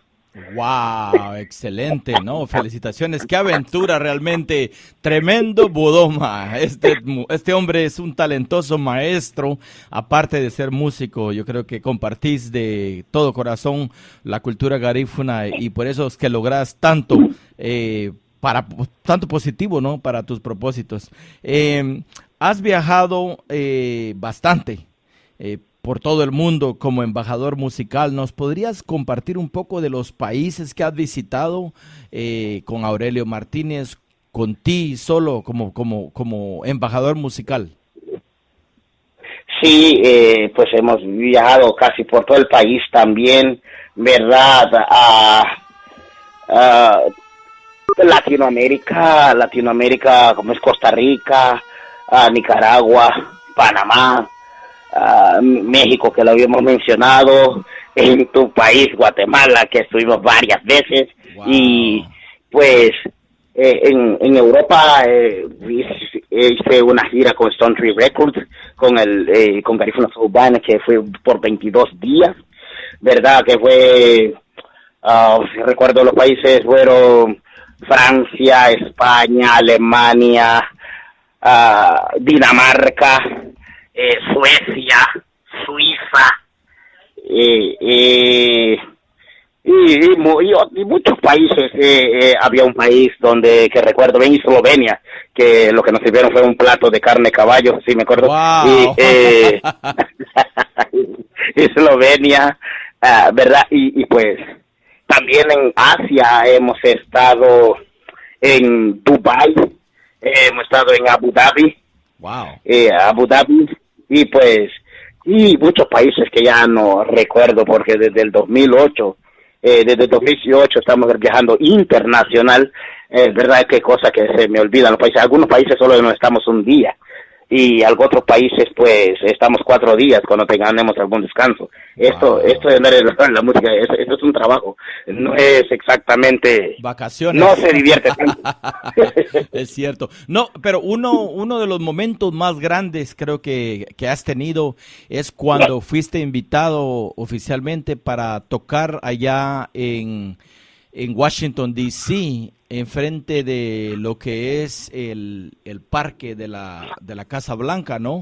Wow, excelente, ¿no? Felicitaciones, qué aventura realmente, tremendo Budoma. Este hombre es un talentoso maestro, aparte de ser músico. Yo creo que compartís de todo corazón la cultura garífuna, y por eso es que lográs tanto, tanto positivo, ¿no? Para tus propósitos. Has viajado bastante, por todo el mundo como embajador musical. ¿Nos podrías compartir un poco de los países que has visitado con Aurelio Martínez, con ti solo como embajador musical? Sí, pues hemos viajado casi por todo el país también, ¿verdad? Latinoamérica, como es Costa Rica, Nicaragua, Panamá, México, que lo habíamos mencionado, en tu país, Guatemala, que estuvimos varias veces. Wow. Y pues en Europa hice una gira con Stone Tree Records, con Garífuna Urbana, que fue por 22 días, ¿verdad? Que fue, recuerdo los países fueron Francia, España, Alemania, Dinamarca, Suecia, Suiza, y muchos países. Había un país que recuerdo bien, Eslovenia, que lo que nos sirvieron fue un plato de carne de caballo, sí me acuerdo. Wow. Eslovenia, ¿verdad? Y pues también en Asia hemos estado en Dubai, hemos estado en Abu Dhabi, y pues, y muchos países que ya no recuerdo, porque desde el 2008, desde el 2018 estamos viajando internacional. Verdad que cosa que se me olvidan los países. Algunos países solo no estamos un día, y otros países pues estamos 4 días cuando tengamos algún descanso. Esto de andar en la música, esto es un trabajo, no es exactamente vacaciones, no se divierte tanto. Es cierto. No, pero uno de los momentos más grandes creo que has tenido es cuando fuiste invitado oficialmente para tocar allá en Washington, D.C., enfrente de lo que es el parque de la Casa Blanca, ¿no?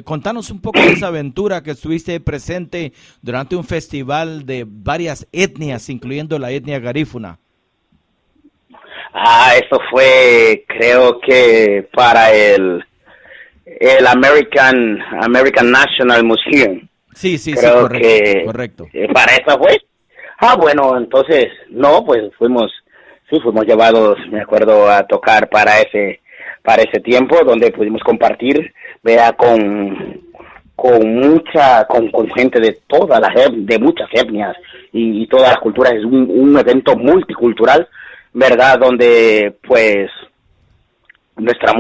Contanos un poco de esa aventura que estuviste presente durante un festival de varias etnias, incluyendo la etnia garífuna. Eso fue, creo que para el American National Museum. Sí, creo correcto. Para eso fue. Bueno, entonces, no, pues fuimos llevados, me acuerdo, a tocar para ese tiempo, donde pudimos compartir, vea, con gente de de muchas etnias y todas las culturas. Es un evento multicultural, verdad, donde pues nuestra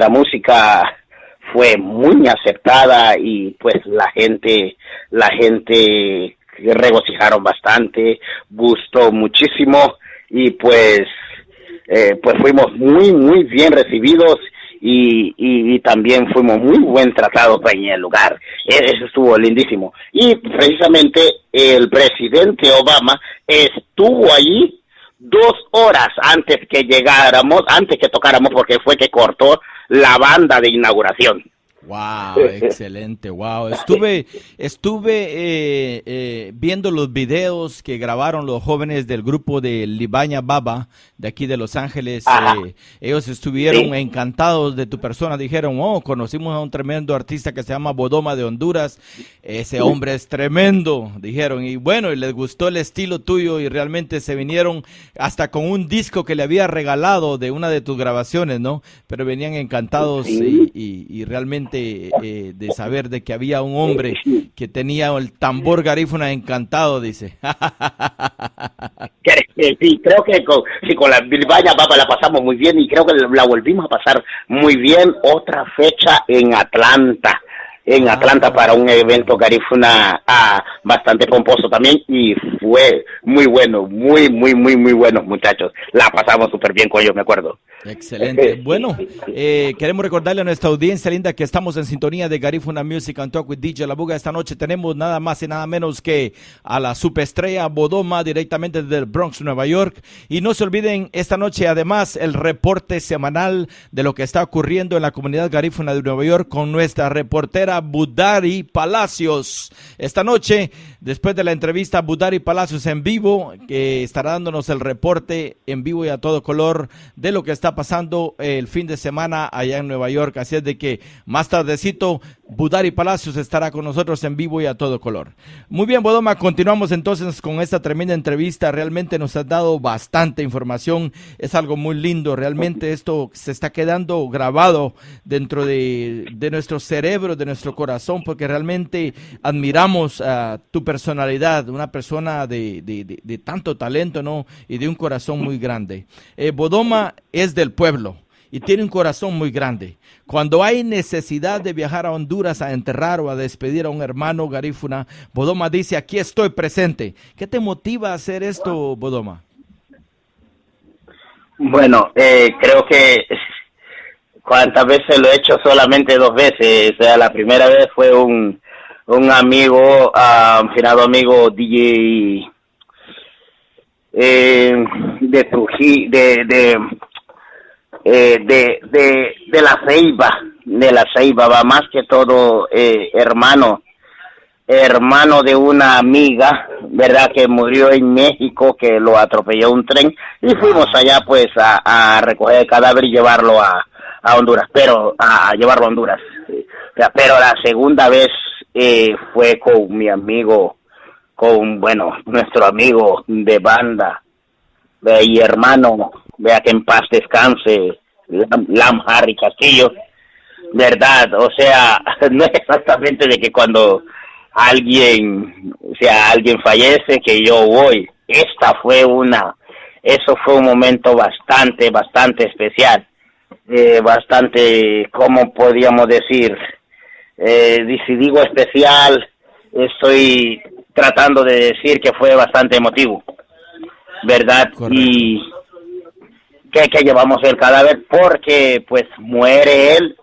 música fue muy aceptada, y pues la gente regocijaron bastante, gustó muchísimo, y pues fuimos muy bien recibidos, y también fuimos muy buen tratados en el lugar. Eso estuvo lindísimo. Y precisamente el presidente Obama estuvo allí 2 horas antes que tocáramos, porque fue que cortó la banda de inauguración. Wow, excelente, wow. Estuve viendo los videos que grabaron los jóvenes del grupo de Libaña Baba, de aquí de Los Ángeles. Ellos estuvieron encantados de tu persona. Dijeron, conocimos a un tremendo artista que se llama Bodoma de Honduras. Ese hombre es tremendo, dijeron. Y bueno, y les gustó el estilo tuyo, y realmente se vinieron hasta con un disco que le había regalado de una de tus grabaciones, ¿no? Pero venían encantados y realmente de saber de que había un hombre que tenía el tambor garífuna encantado, dice. Sí, creo que con la Libaña Baba la pasamos muy bien, y creo que la volvimos a pasar muy bien. Otra fecha en Atlanta, para un evento garífuna bastante pomposo también, y fue muy bueno, muy buenos muchachos. La pasamos súper bien con ellos, me acuerdo. Excelente. Bueno, queremos recordarle a nuestra audiencia linda que estamos en sintonía de Garifuna Music and Talk with DJ La Buga. Esta noche tenemos nada más y nada menos que a la superestrella Bodoma, directamente desde el Bronx, Nueva York. Y no se olviden, esta noche además el reporte semanal de lo que está ocurriendo en la comunidad garífuna de Nueva York con nuestra reportera Budari Palacios. Esta noche, después de la entrevista, Budari Palacios en vivo, que estará dándonos el reporte en vivo y a todo color de lo que está pasando el fin de semana allá en Nueva York. Así es de que más tardecito Budari Palacios estará con nosotros en vivo y a todo color. Muy bien, Bodoma, continuamos entonces con esta tremenda entrevista. Realmente nos has dado bastante información, es algo muy lindo. Realmente esto se está quedando grabado dentro de nuestro cerebro, de nuestro corazón, porque realmente admiramos tu personalidad, una persona de tanto talento, ¿no? Y de un corazón muy grande. Bodoma es del pueblo y tiene un corazón muy grande. Cuando hay necesidad de viajar a Honduras a enterrar o a despedir a un hermano garífuna, Bodoma dice, aquí estoy presente. ¿Qué te motiva a hacer esto, Bodoma? Bueno, creo que cuántas veces lo he hecho, solamente 2 veces. O sea, la primera vez fue un amigo, un finado amigo DJ de Trujillo, de la Ceiba, va, más que todo hermano de una amiga, verdad, que murió en México, que lo atropelló un tren, y fuimos allá pues a recoger el cadáver y llevarlo a Honduras, pero a llevarlo a Honduras. O sea, pero la segunda vez fue con mi amigo, nuestro amigo de banda y hermano vea que en paz descanse, Lam Harry Castillo, ¿verdad? O sea, no es exactamente de que cuando alguien fallece que yo voy. Eso fue un momento bastante especial, bastante, ¿cómo podríamos decir? Si digo especial, estoy tratando de decir que fue bastante emotivo, ¿verdad? Correcto. Y que llevamos el cadáver porque pues muere él,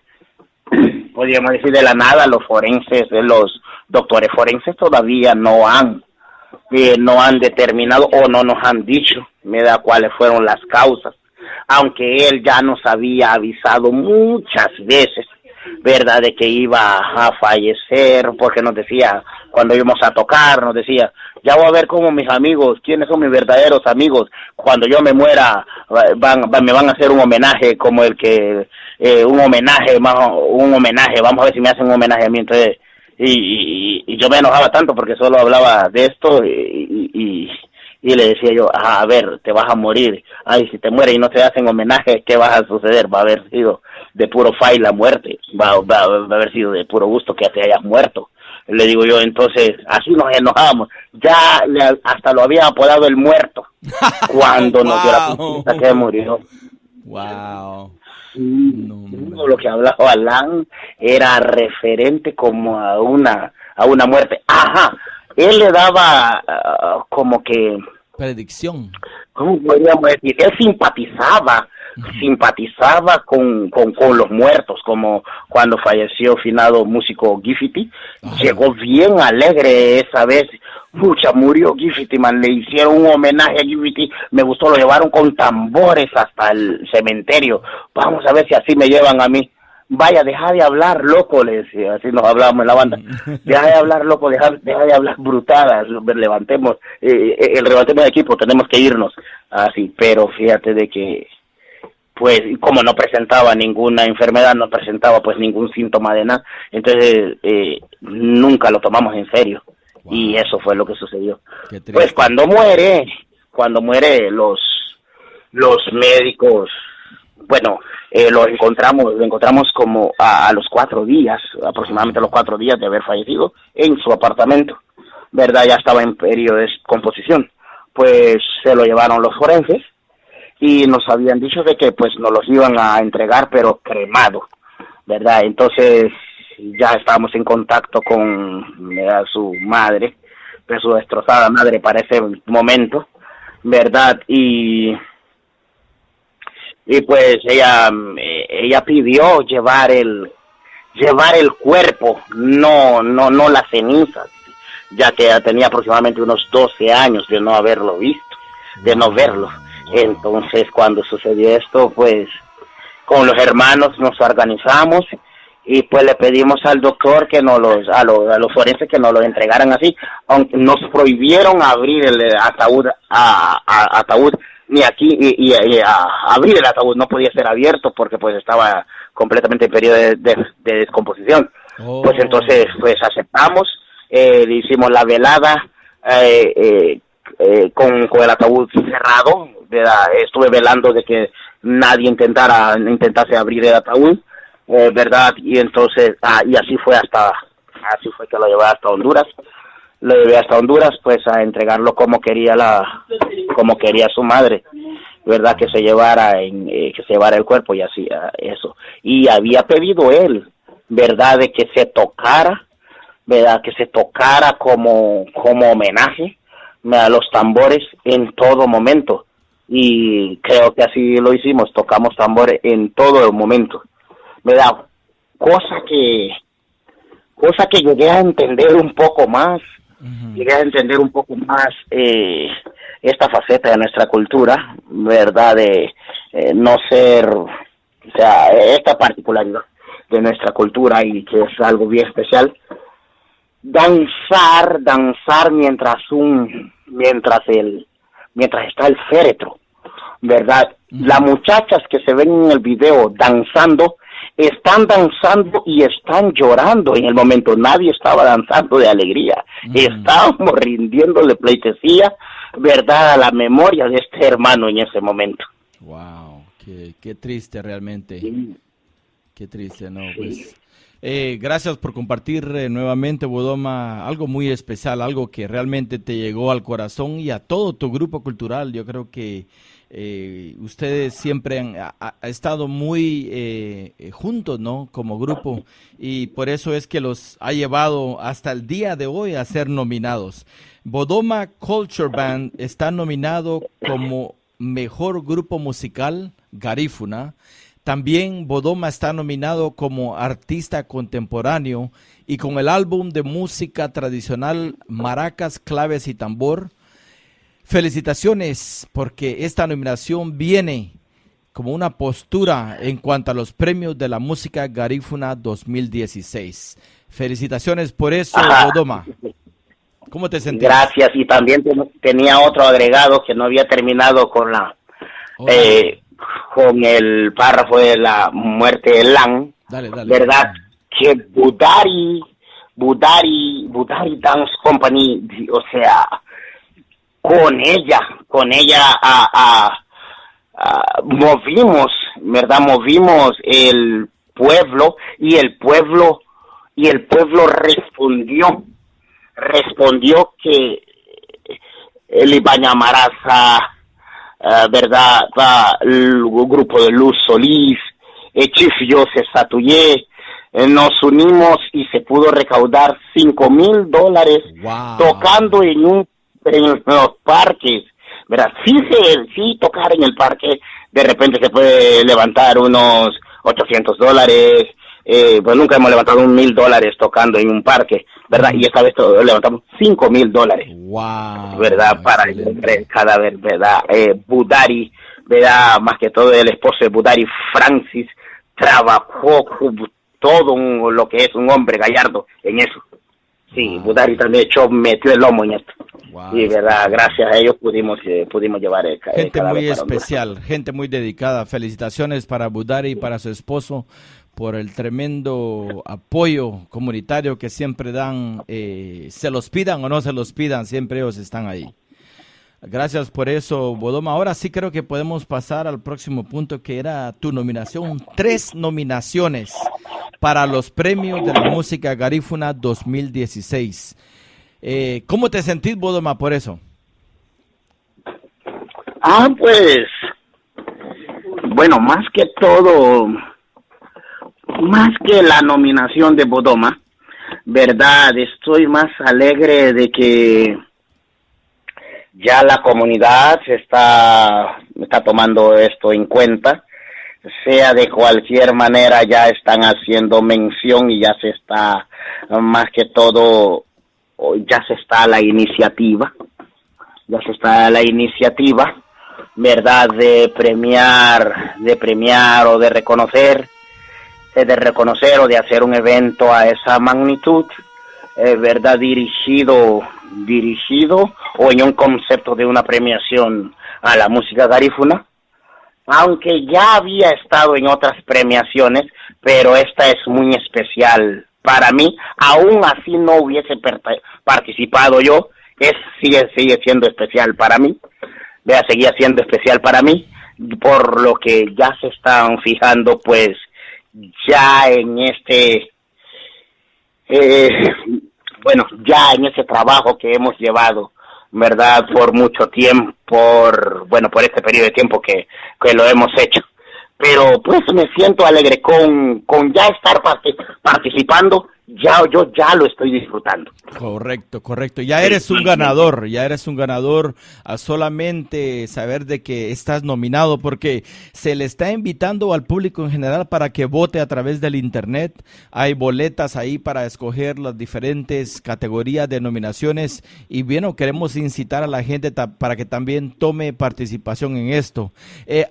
podríamos decir de la nada. Los doctores forenses todavía no han determinado o no nos han dicho, cuáles fueron las causas, aunque él ya nos había avisado muchas veces, ¿verdad?, de que iba a fallecer, porque nos decía, cuando íbamos a tocar, nos decía, ya voy a ver cómo mis amigos, quiénes son mis verdaderos amigos, cuando yo me muera, me van a hacer un homenaje como un homenaje, vamos a ver si me hacen un homenaje a mí. Entonces, y yo me enojaba tanto porque solo hablaba de esto y le decía yo, a ver, te vas a morir. Ay, si te mueres y no te hacen homenaje, ¿qué va a suceder? Va a haber sido de puro fail la muerte, va a haber sido de puro gusto que te hayas muerto. Le digo yo, entonces, así nos enojábamos. Ya hasta lo había apodado el muerto cuando nos dio la pista que murió. Wow. No, lo que hablaba Alan era referente como a una muerte. Ajá, él le daba como que predicción. ¿Cómo podríamos decir? Él simpatizaba con los muertos, como cuando falleció finado músico Giffity. Llegó bien alegre esa vez. Pucha, murió Giffity, man, le hicieron un homenaje a Giffity, me gustó, lo llevaron con tambores hasta el cementerio. Vamos a ver si así me llevan a mí. Vaya, deja de hablar, loco, le decía, así nos hablábamos en la banda. Deja de hablar, loco, deja de hablar brutadas, levantemos de equipo, tenemos que irnos. Así, pero fíjate de que, pues, como no presentaba ninguna enfermedad, no presentaba pues ningún síntoma de nada, entonces nunca lo tomamos en serio. Wow. Y eso fue lo que sucedió. Pues cuando muere los médicos, bueno, lo encontramos como a los 4 días, aproximadamente a los 4 días de haber fallecido, en su apartamento, ¿verdad? Ya estaba en periodo de descomposición. Pues se lo llevaron los forenses y nos habían dicho de que pues nos los iban a entregar, pero cremado, ¿verdad? Entonces ya estábamos en contacto con su madre, pues su destrozada madre para ese momento, ¿verdad? Y pues ella pidió llevar el cuerpo, no las cenizas, ya que tenía aproximadamente unos 12 años de no haberlo visto, de no verlo. Entonces cuando sucedió esto, pues con los hermanos nos organizamos y pues le pedimos al doctor que a los forenses que nos los entregaran así, aunque nos prohibieron abrir el ataúd ni aquí y abrir el ataúd no podía ser abierto porque pues estaba completamente en periodo de descomposición. Pues entonces pues aceptamos, le hicimos la velada con el ataúd cerrado, ¿verdad? Estuve velando de que nadie intentase abrir el ataúd, ¿verdad? Y entonces y así fue que lo llevé hasta Honduras. Lo llevé hasta Honduras pues a entregarlo como quería su madre, ¿verdad? Que se llevara el cuerpo y así eso. Y había pedido él, ¿verdad? De que se tocara, ¿verdad? Que se tocara como homenaje a los tambores en todo momento. Y creo que así lo hicimos, tocamos tambores en todo el momento, ¿verdad? Cosa que llegué a entender un poco más. Llegué a entender un poco más esta faceta de nuestra cultura, ¿verdad? De no ser, o sea, esta particularidad de nuestra cultura y que es algo bien especial. Danzar mientras está el féretro, ¿verdad? Las muchachas que se ven en el video danzando, están danzando y están llorando en el momento. Nadie estaba danzando de alegría. Estábamos rindiéndole pleitesía, ¿verdad?, a la memoria de este hermano en ese momento. Wow, qué triste realmente. Sí. Qué triste, ¿no? Sí. Pues, gracias por compartir nuevamente, Bodoma, algo muy especial, algo que realmente te llegó al corazón y a todo tu grupo cultural. Yo creo que ustedes siempre han estado muy juntos, ¿no? Como grupo, y por eso es que los ha llevado hasta el día de hoy a ser nominados. Bodoma Culture Band está nominado como Mejor Grupo Musical Garífuna. También Bodoma está nominado como Artista Contemporáneo y con el álbum de música tradicional Maracas, Claves y Tambor. Felicitaciones, porque esta nominación viene como una postura en cuanto a los premios de la música garífuna 2016. Felicitaciones por eso, Bodoma. ¿Cómo te sentís? Gracias, y también tenía otro agregado que no había terminado con con el párrafo de la muerte de Lan. Dale. ¿Verdad? Que Budari Dance Company, o sea, con ella movimos, ¿verdad? Movimos el pueblo y el pueblo respondió que el Ibañamaraza, ¿verdad? El grupo de Luz Solís, Chief Joseph Satuyé, nos unimos y se pudo recaudar $5,000 wow. Tocando en los parques, ¿verdad? Sí, tocar en el parque, de repente se puede levantar unos $800, pues nunca hemos levantado $1,000 tocando en un parque, ¿verdad? Y esta vez levantamos $5,000, wow, ¿verdad? Para el cadáver, ¿verdad? Budari, ¿verdad? Más que todo el esposo de Budari, Francis, trabajó todo lo que es un hombre gallardo en eso. Sí, wow. Budari también metió el lomo en esto. Wow, y verdad, gracias a ellos pudimos llevar el gente muy especial, gente muy dedicada. Felicitaciones para Budari y para su esposo por el tremendo apoyo comunitario que siempre dan, se los pidan o no se los pidan, siempre ellos están ahí. Gracias por eso, Bodoma. Ahora sí creo que podemos pasar al próximo punto, que era tu nominación. 3 nominaciones para los premios de la música garífuna 2016. ¿Cómo te sentís, Bodoma, por eso? Pues, bueno, más que todo, más que la nominación de Bodoma, verdad, estoy más alegre de que ya la comunidad está tomando esto en cuenta, sea de cualquier manera ya están haciendo mención y ya se está, más que todo, ya se está la iniciativa, ¿verdad? De premiar o de reconocer o de hacer un evento a esa magnitud, ¿verdad? Dirigido o en un concepto de una premiación a la música garífuna, aunque ya había estado en otras premiaciones, pero esta es muy especial para mí. Aún así no hubiese participado yo, sigue siendo especial para mí, seguía siendo especial para mí, por lo que ya se están fijando pues ya en ya en ese trabajo que hemos llevado, ¿verdad? Por mucho tiempo, por este periodo de tiempo que lo hemos hecho. Pero pues me siento alegre con ya estar participando, yo ya lo estoy disfrutando. Correcto. Ya eres un ganador a solamente saber de que estás nominado, porque se le está invitando al público en general para que vote a través del internet. Hay boletas ahí para escoger las diferentes categorías de nominaciones y queremos incitar a la gente para que también tome participación en esto.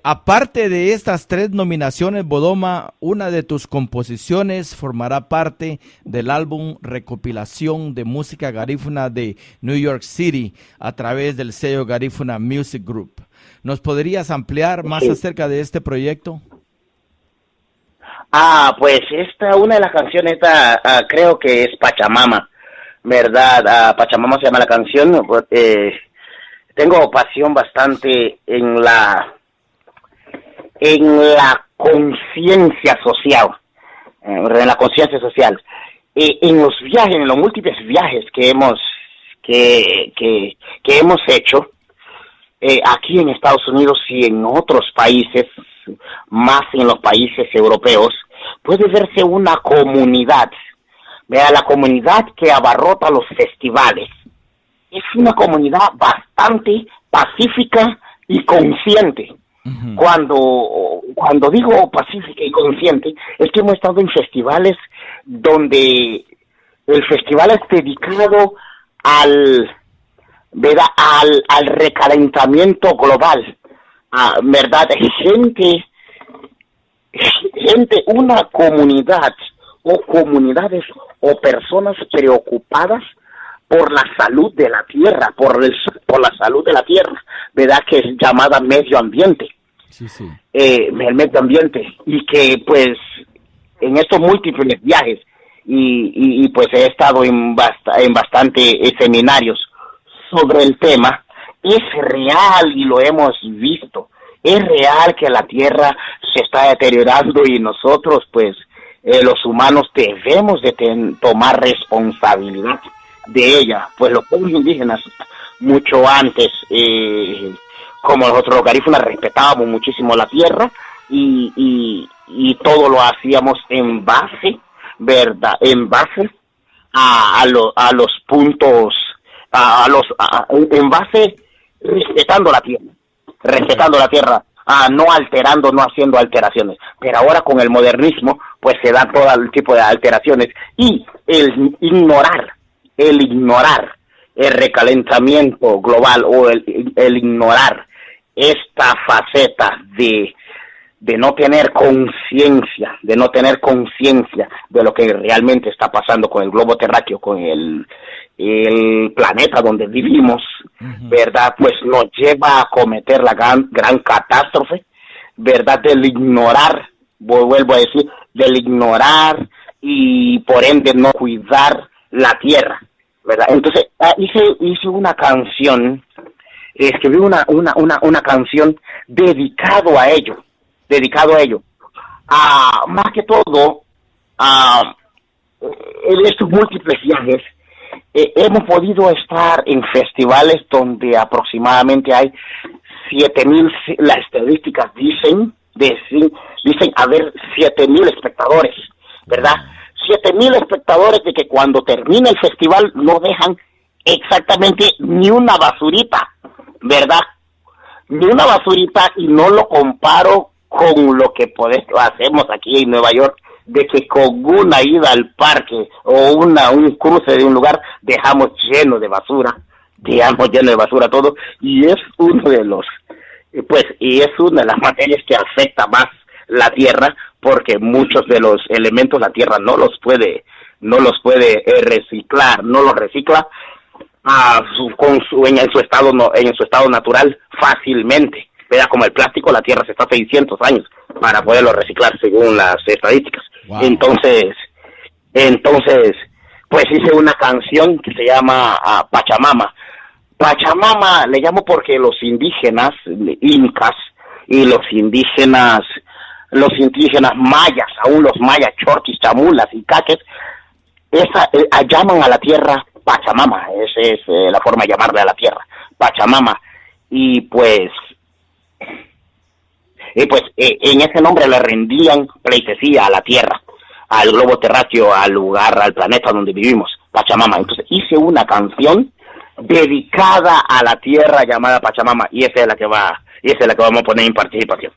Aparte de estas 3 nominaciones, Bodoma, una de tus composiciones formará parte del álbum Recopilación de Música Garífuna de New York City a través del sello Garífuna Music Group. ¿Nos podrías ampliar más acerca de este proyecto? Pues una de las canciones, creo que es Pachamama, ¿verdad? Pachamama se llama la canción. Tengo pasión bastante en en la conciencia social, en la conciencia social, en los viajes, en los múltiples viajes que hemos hecho, aquí en Estados Unidos y en otros países, más en los países europeos, puede verse una comunidad. Vea, la comunidad que abarrota los festivales es una comunidad bastante pacífica y consciente. Uh-huh. Cuando digo pacífica y consciente, es que hemos estado en festivales donde el festival es dedicado al recalentamiento global, ¿verdad? Gente, una comunidad o comunidades o personas preocupadas por la salud de la tierra, por la salud de la tierra, ¿verdad? Que es llamada medio ambiente. Sí. El medio ambiente, y que pues en estos múltiples viajes y pues he estado en bastantes seminarios sobre el tema, es real y lo hemos visto. Es real que la tierra se está deteriorando y nosotros pues los humanos debemos de tomar responsabilidad de ella. Pues los pueblos indígenas mucho antes, como nosotros los garífunas, respetábamos muchísimo la tierra y todo lo hacíamos en base, ¿verdad? En base a los puntos, en base respetando la tierra, no alterando, no haciendo alteraciones. Pero ahora con el modernismo, pues se da todo el tipo de alteraciones y el ignorar el recalentamiento global o el ignorar esta faceta de no tener conciencia, de lo que realmente está pasando con el globo terráqueo, con el planeta donde vivimos, uh-huh. ¿Verdad? Pues nos lleva a cometer la gran catástrofe, ¿verdad? Del ignorar, vuelvo a decir, del ignorar y por ende no cuidar la tierra, ¿verdad? Entonces hice una canción, escribí una canción dedicado a ello, más que todo, en estos múltiples viajes, hemos podido estar en festivales donde aproximadamente hay 7,000, las estadísticas dicen haber 7,000 espectadores, ¿verdad? 7,000 espectadores de que cuando termina el festival no dejan exactamente ni una basurita, ¿verdad? Ni una basurita, y no lo comparo con lo que hacemos aquí en Nueva York, de que con una ida al parque o un cruce de un lugar dejamos lleno de basura todo, y es uno de las materias que afecta más la tierra, porque muchos de los elementos la tierra no los puede reciclar, no los recicla en su estado natural fácilmente. ¿Verdad? Como el plástico, la tierra se está 600 años para poderlo reciclar según las estadísticas. Wow. Entonces, pues hice una canción que se llama Pachamama. Pachamama le llamo porque los indígenas incas y los indígenas mayas, aún los mayas, chorquis, chamulas y caques, llaman a la tierra Pachamama. Esa es la forma de llamarle a la tierra, Pachamama. Y pues en ese nombre le rendían pleitesía a la tierra, al globo terráqueo, al lugar, al planeta donde vivimos, Pachamama. Entonces hice una canción dedicada a la tierra llamada Pachamama, y esa es la que vamos a poner en participación.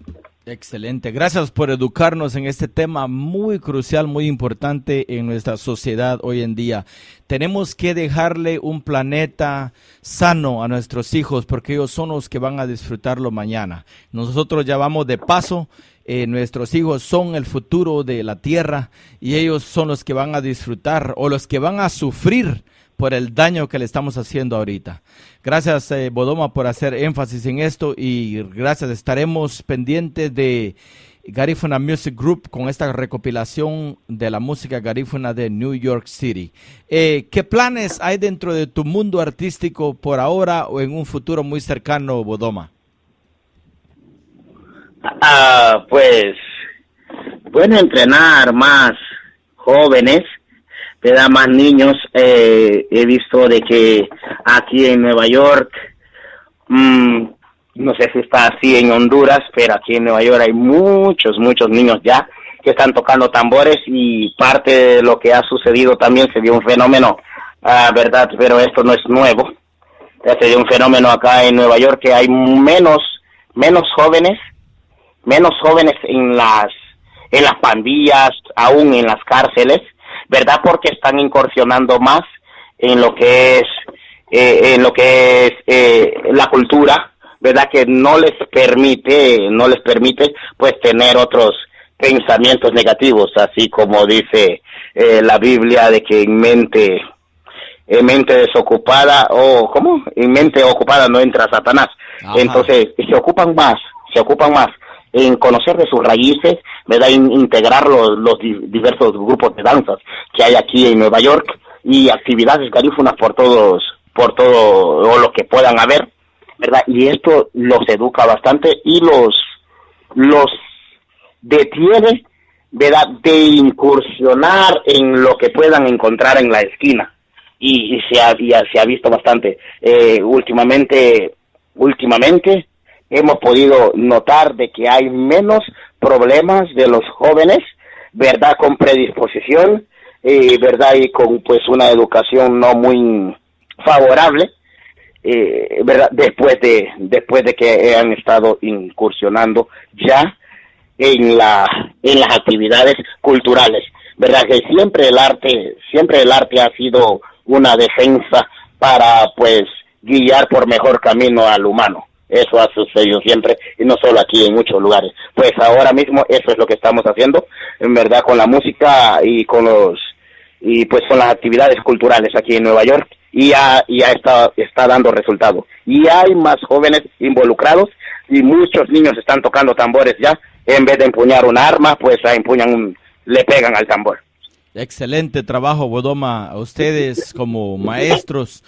Excelente, gracias por educarnos en este tema muy crucial, muy importante en nuestra sociedad hoy en día. Tenemos que dejarle un planeta sano a nuestros hijos, porque ellos son los que van a disfrutarlo mañana. Nosotros ya vamos de paso, nuestros hijos son el futuro de la tierra y ellos son los que van a disfrutar o los que van a sufrir por el daño que le estamos haciendo ahorita. Gracias, Bodoma, por hacer énfasis en esto, y gracias. Estaremos pendientes de Garifuna Music Group con esta recopilación de la música garífuna de New York City. ¿Qué planes hay dentro de tu mundo artístico por ahora o en un futuro muy cercano, Bodoma? Pues, bueno, entrenar más jóvenes, ¿verdad? Más niños. He visto de que aquí en Nueva York, no sé si está así en Honduras, pero aquí en Nueva York hay muchos niños ya que están tocando tambores, y parte de lo que ha sucedido también se dio un fenómeno, ¿verdad? Pero esto no es nuevo. Ya se dio un fenómeno acá en Nueva York que hay menos jóvenes en las pandillas, aún en las cárceles, ¿verdad? Porque están incursionando más en lo que es la cultura, ¿verdad? Que no les permite pues tener otros pensamientos negativos, así como dice la Biblia, de que en mente desocupada, en mente ocupada no entra Satanás. Ajá. Entonces se ocupan más en conocer de sus raíces, ¿verdad? Integrar los diversos grupos de danzas que hay aquí en Nueva York, y actividades garífunas por todo lo que puedan haber, ¿verdad? Y esto los educa bastante y los detiene, ¿verdad?, de incursionar en lo que puedan encontrar en la esquina. Y se ha visto bastante. Últimamente hemos podido notar de que hay menos problemas de los jóvenes, ¿verdad?, con predisposición, ¿verdad?, y con pues una educación no muy favorable, ¿verdad?, después de que han estado incursionando ya en las actividades culturales, ¿verdad? Que siempre el arte ha sido una defensa para pues guiar por mejor camino al humano. Eso ha sucedido siempre, y no solo aquí, en muchos lugares. Pues ahora mismo eso es lo que estamos haciendo, en verdad, con la música y con las actividades culturales aquí en Nueva York, y ya está dando resultado. Y hay más jóvenes involucrados, y muchos niños están tocando tambores ya. En vez de empuñar un arma, pues le pegan al tambor. Excelente trabajo, Bodoma. A ustedes como maestros,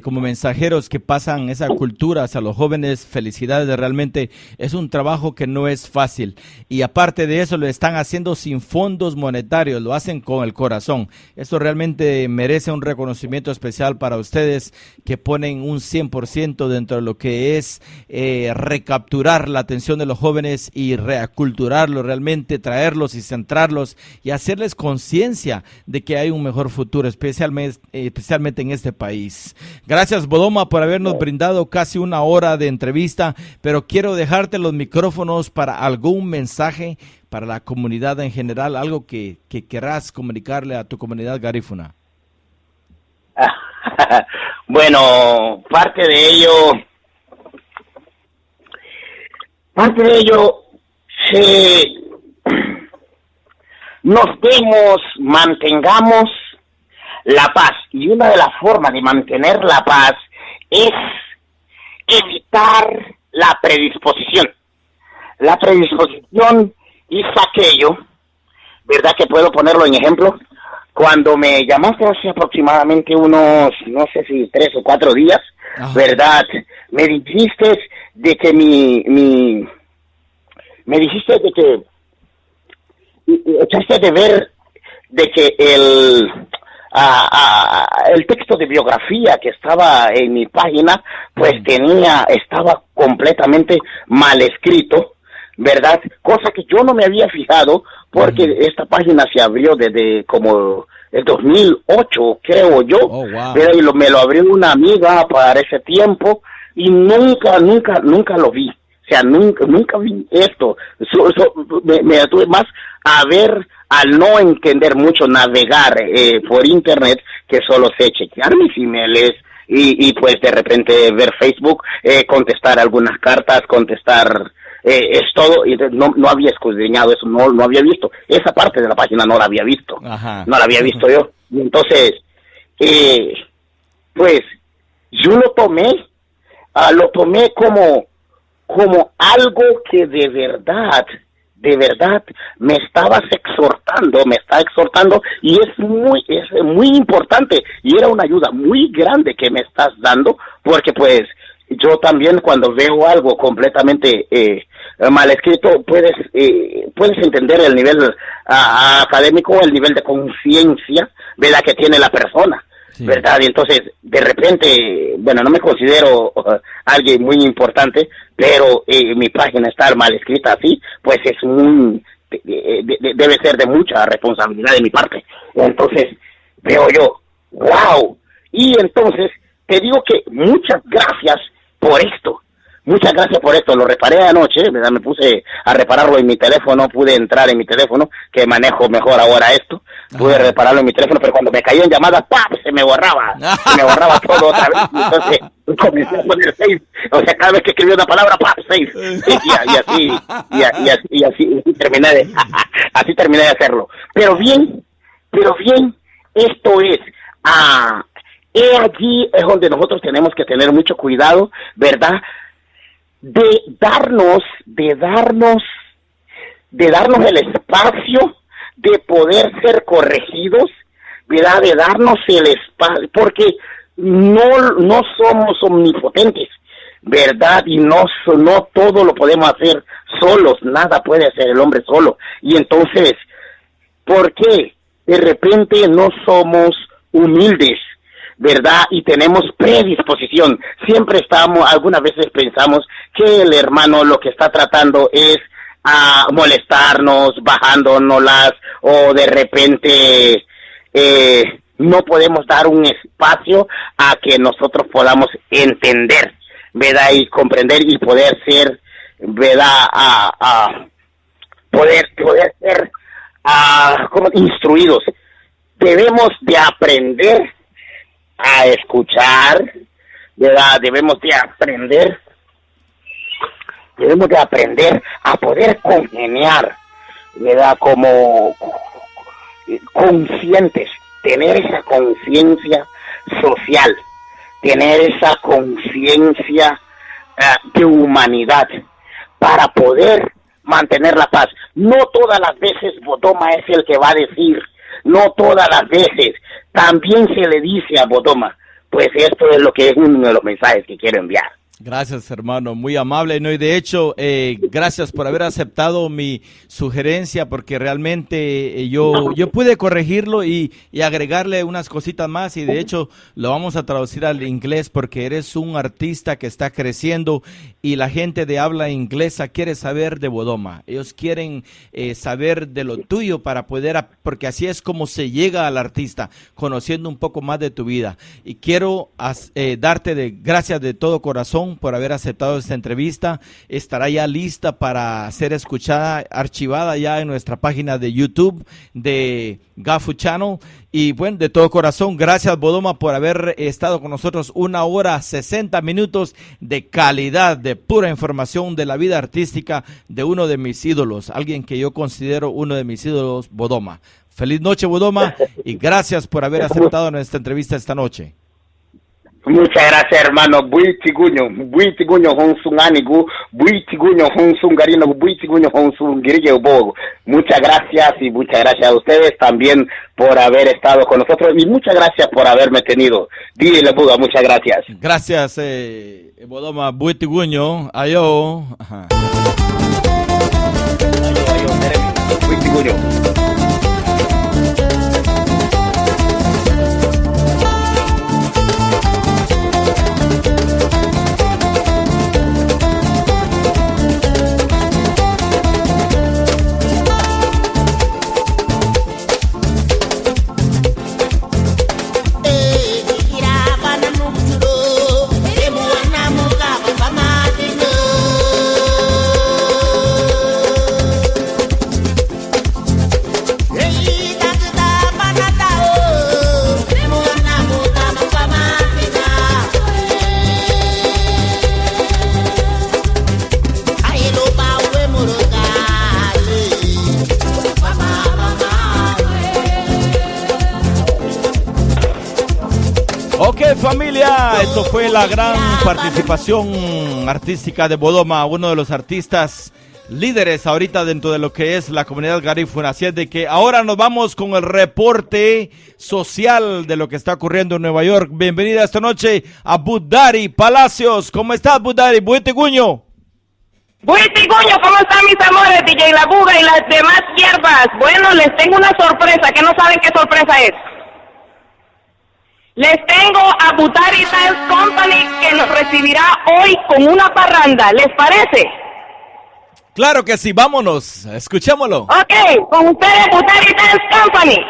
como mensajeros que pasan esa cultura hacia los jóvenes, felicidades. Realmente es un trabajo que no es fácil, y aparte de eso lo están haciendo sin fondos monetarios, lo hacen con el corazón. Esto realmente merece un reconocimiento especial para ustedes, que ponen un 100% dentro de lo que es recapturar la atención de los jóvenes y reaculturarlos, realmente traerlos y centrarlos y hacerles conciencia de que hay un mejor futuro, especialmente en este país. Gracias, Bodoma, por habernos brindado casi una hora de entrevista, pero quiero dejarte los micrófonos para algún mensaje para la comunidad en general, algo que querrás comunicarle a tu comunidad garífuna. Bueno, parte de ello mantengamos la paz, y una de las formas de mantener la paz es evitar la predisposición. La predisposición es aquello, ¿verdad?, que puedo ponerlo en ejemplo. Cuando me llamaste hace aproximadamente unos, no sé si 3 o 4 días, ajá, ¿verdad?, me dijiste de que me dijiste de que echaste de ver de que el texto de biografía que estaba en mi página, pues estaba completamente mal escrito, ¿verdad? Cosa que yo no me había fijado, porque esta página se abrió desde como el 2008, creo yo. Oh, wow. Pero me lo abrió una amiga para ese tiempo, y nunca lo vi. O sea, nunca vi esto. Me atuve más a ver, al no entender mucho navegar por internet, que solo sé chequear mis emails y pues de repente ver Facebook, contestar algunas cartas, es todo. Y no había escudriñado eso, no había visto. Esa parte de la página no la había visto. Ajá. No la había visto yo. Y entonces, pues yo lo tomé como algo que de verdad me está exhortando, y es muy importante, y era una ayuda muy grande que me estás dando, porque pues yo también, cuando veo algo completamente mal escrito, puedes entender el nivel académico o el nivel de conciencia, ¿verdad?, que tiene la persona. Sí. ¿Verdad? Y entonces, de repente, bueno, no me considero alguien muy importante, pero mi página está mal escrita así, pues es debe ser de mucha responsabilidad de mi parte. Entonces, veo yo, wow. Y entonces, te digo que muchas gracias por esto. Muchas gracias por esto, lo reparé anoche, ¿verdad? Me puse a repararlo en mi teléfono, pude entrar en mi teléfono, que manejo mejor ahora esto, pude repararlo en mi teléfono, pero cuando me caía en llamadas, ¡pap!, se me borraba todo otra vez, entonces comencé a poner 6, o sea, cada vez que escribía una palabra, ¡pap!, 6, y así terminé de hacerlo, pero bien, esto es, allí es donde nosotros tenemos que tener mucho cuidado, ¿verdad?, de darnos el espacio de poder ser corregidos, ¿verdad?, de darnos el espacio, porque no somos omnipotentes, ¿verdad?, y no todo lo podemos hacer solos, nada puede hacer el hombre solo, y entonces, ¿por qué de repente no somos humildes, ¿verdad?, y tenemos predisposición? Siempre algunas veces pensamos que el hermano lo que está tratando es molestarnos, bajándonoslas, o de repente no podemos dar un espacio a que nosotros podamos entender, ¿verdad?, y comprender y poder ser, ¿verdad?, poder ser como instruidos. Debemos de aprender a escuchar, ¿verdad? Debemos de aprender a poder congeniar, ¿verdad?, como conscientes, tener esa conciencia social, tener esa conciencia de humanidad para poder mantener la paz. No todas las veces Bodoma es el que va a decir, no todas las veces. También se le dice a Bodoma, pues esto es lo que es uno de los mensajes que quiero enviar. Gracias, hermano, muy amable, ¿no? Y de hecho, gracias por haber aceptado mi sugerencia, porque realmente yo pude corregirlo y agregarle unas cositas más, y de hecho lo vamos a traducir al inglés, porque eres un artista que está creciendo y la gente de habla inglesa quiere saber de Bodoma. Ellos quieren saber de lo tuyo para poder, porque así es como se llega al artista, conociendo un poco más de tu vida. Y quiero darte gracias de todo corazón por haber aceptado esta entrevista. Estará ya lista para ser escuchada, archivada ya en nuestra página de YouTube de Gafu Channel. Y bueno, de todo corazón, gracias, Bodoma, por haber estado con nosotros 1 hora 60 minutos de calidad, de pura información de la vida artística de uno de mis ídolos, alguien que yo considero uno de mis ídolos, Bodoma. Feliz noche, Bodoma, y gracias por haber aceptado nuestra entrevista esta noche. Muchas gracias, hermano. Buitiguño honsun anigu, buitiguño honsun garino, buitiguño honsun girige bogo. Muchas gracias, y muchas gracias a ustedes también por haber estado con nosotros, y muchas gracias por haberme tenido. Dile Buga, muchas gracias. Gracias, Bodoma, buitiguño, ayo. Buitiguño. Ok, familia, esto fue la gran participación artística de Bodoma, uno de los artistas líderes ahorita dentro de lo que es la comunidad garífuna. Así es de que ahora nos vamos con el reporte social de lo que está ocurriendo en Nueva York. Bienvenida esta noche a Budari Palacios. ¿Cómo estás, Budari? Buitiguño. Buitiguño, ¿cómo están mis amores? DJ La Buga y las demás hierbas. Bueno, les tengo una sorpresa, que no saben qué sorpresa es. Les tengo a Butari Dance Company que nos recibirá hoy con una parranda. ¿Les parece? Claro que sí, vámonos, escuchémoslo. Ok, con ustedes Butari Dance Company.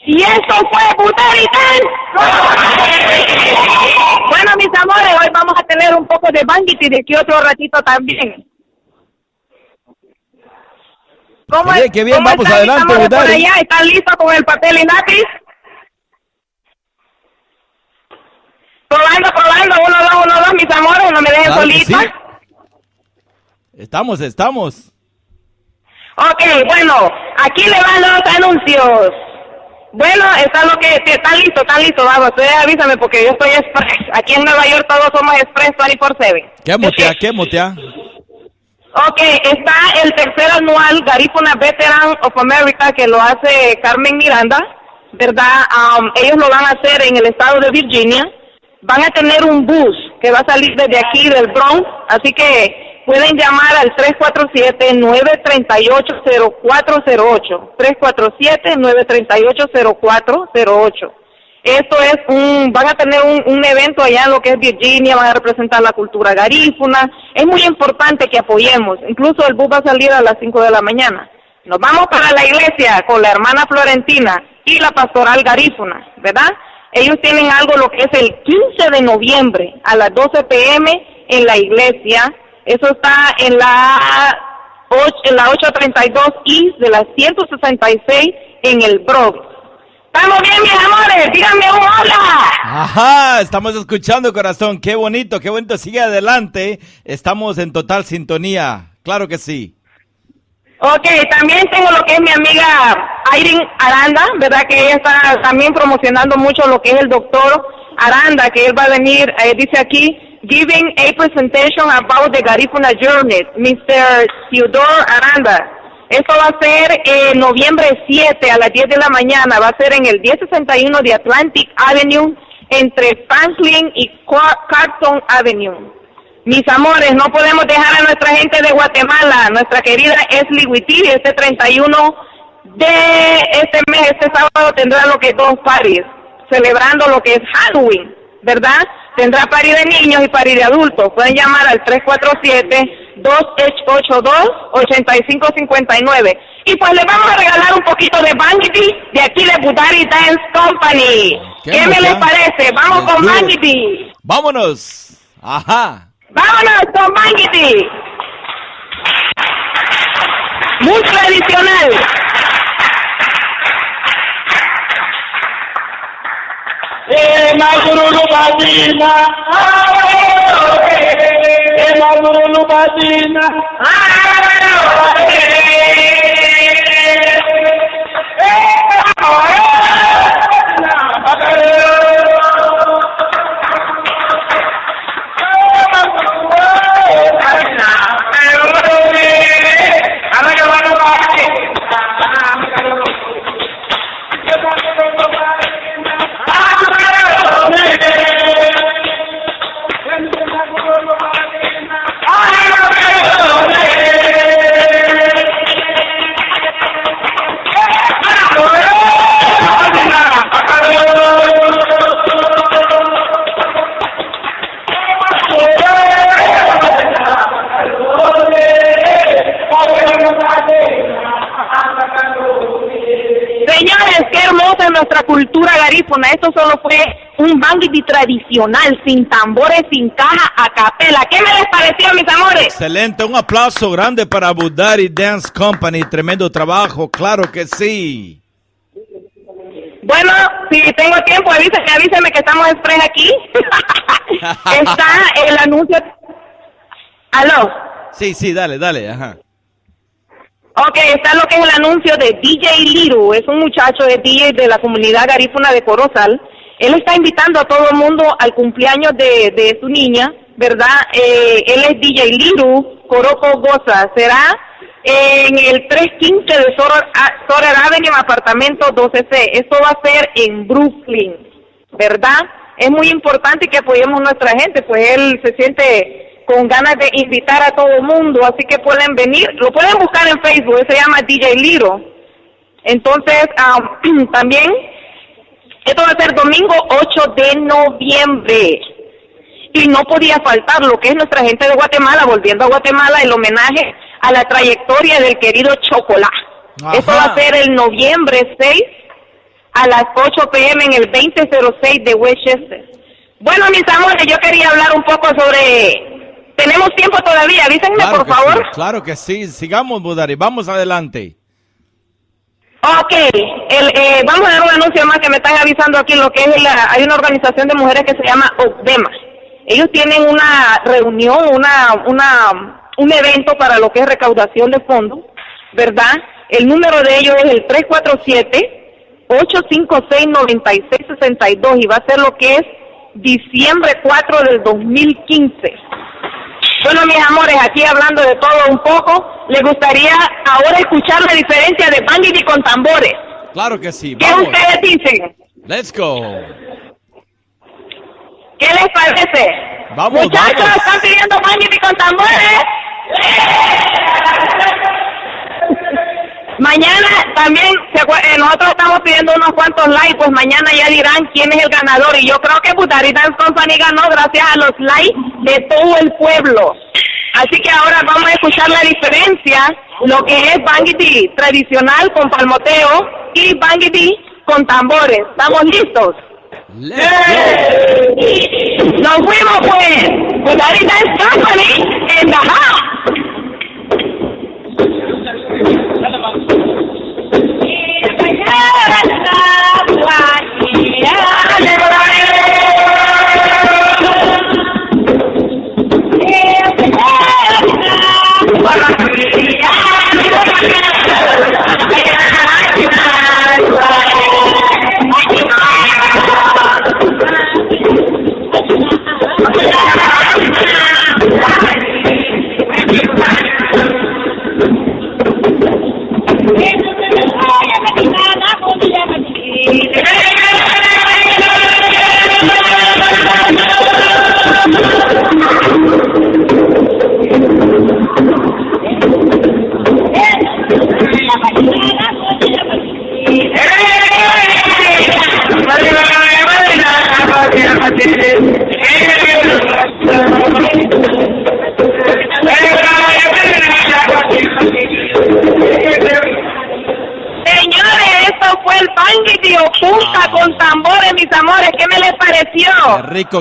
Y esto fue Butari Dance. Bueno, mis amores, hoy vamos a tener un poco de bangiti de aquí otro ratito también. ¿Cómo Qué bien, ¿cómo vamos están, adelante, mis amores, por Butari. allá? ¿Están listos con el papel y lápiz? Probando, 1, 2, mis amores, no me dejen Claro que solita. sí. Estamos. Ok, bueno, aquí le van los anuncios. Bueno, está lo que están listos, vamos, ustedes avísame porque yo estoy express. Aquí en Nueva York todos somos express 24/7. ¿Qué mutea? Ok, está el tercer anual Garífuna Veteran of America que lo hace Carmen Miranda, ¿verdad? Ellos lo van a hacer en el estado de Virginia. Van a tener un bus que va a salir desde aquí del Bronx, así que pueden llamar al 347-938-0408. 347-938-0408. Esto es van a tener un evento allá en lo que es Virginia, van a representar la cultura garífuna. Es muy importante que apoyemos. Incluso el bus va a salir a las 5 de la mañana. Nos vamos para la iglesia con la hermana Florentina y la pastoral garífuna, ¿verdad? Ellos tienen algo lo que es el 15 de noviembre a las 12 p.m. en la iglesia. Eso está en la 832 East de la 166 en el Bronx. ¿Estamos bien, mis amores? Díganme un hola. Ajá, estamos escuchando, corazón. Qué bonito. Sigue adelante. Estamos en total sintonía. Claro que sí. Ok, también tengo lo que es mi amiga Irene Aranda, ¿verdad? Que ella está también promocionando mucho lo que es el doctor Aranda, que él va a venir, dice aquí, giving a presentation about the Garífuna Journey, Mr. Theodore Aranda. Esto va a ser noviembre 7 a las 10 de la mañana, va a ser en el 1061 de Atlantic Avenue, entre Franklin y Carlton Avenue. Mis amores, no podemos dejar a nuestra gente de Guatemala, nuestra querida Esli Huitiri, este 31 de este mes, este sábado tendrá lo que es 2 parties, celebrando lo que es Halloween, ¿verdad? Tendrá party de niños y party de adultos. Pueden llamar al 347-282-8559. Y pues les vamos a regalar un poquito de Bangiti de aquí de Butari Dance Company. ¿Qué me les parece? Vamos con Bangiti. Vámonos. Ajá. ¡Vámonos con Bangiti! Muy tradicional. Magurulu Badina, Magurulu Badina, nuestra cultura garífuna. Esto solo fue un bangiti tradicional, sin tambores, sin caja, a capela. ¿Qué me les pareció, mis amores? Excelente, un aplauso grande para Budari Dance Company, tremendo trabajo, claro que sí. Bueno, si tengo tiempo, avíseme que estamos express aquí. Está el anuncio. ¿Aló? Sí, dale, ajá. Ok, está lo que es el anuncio de DJ Liru. Es un muchacho de DJ de la comunidad garífuna de Corozal. Él está invitando a todo el mundo al cumpleaños de su niña, ¿verdad? Él es DJ Liru, Coroco Goza. Será en el 315 de Sorer Avenue, apartamento 12C. Esto va a ser en Brooklyn, ¿verdad? Es muy importante que apoyemos a nuestra gente, pues él se siente con ganas de invitar a todo el mundo, así que pueden venir, lo pueden buscar en Facebook, se llama DJ Liro. Entonces, también, esto va a ser domingo 8 de noviembre, y no podía faltar lo que es nuestra gente de Guatemala, volviendo a Guatemala, el homenaje a la trayectoria del querido Chocolá. Esto va a ser el noviembre 6 a las 8 p.m. en el 2006 de Westchester. Bueno, mis amores, yo quería hablar un poco sobre... ¿Tenemos tiempo todavía? Avísenme, Claro por que favor. sí, claro que sí, sigamos, Budari, vamos adelante. Ok, vamos a dar un anuncio más que me están avisando aquí, lo que es hay una organización de mujeres que se llama OCDEMA. Ellos tienen una reunión, un evento para lo que es recaudación de fondos, ¿verdad? El número de ellos es el 347-856-9662 y va a ser lo que es diciembre 4 del 2015. Bueno, mis amores, aquí hablando de todo un poco, les gustaría ahora escuchar la diferencia de bangiti con tambores. Claro que sí, ¿Qué vamos. ustedes dicen? Let's go. ¿Qué les parece? Vamos, Muchachos, vamos. ¿están pidiendo bangiti con tambores? Mañana también, nosotros estamos pidiendo unos cuantos likes, pues mañana ya dirán quién es el ganador. Y yo creo que Budari Dance Company ganó gracias a los likes de todo el pueblo. Así que ahora vamos a escuchar la diferencia, lo que es bangiti tradicional con palmoteo y bangiti con tambores. ¿Estamos listos? Let's go. ¡Nos fuimos pues! Budari Dance Company en the house. Señores, esto fue el bangiti o punta con tambores, mis amores. ¿Qué me les pareció?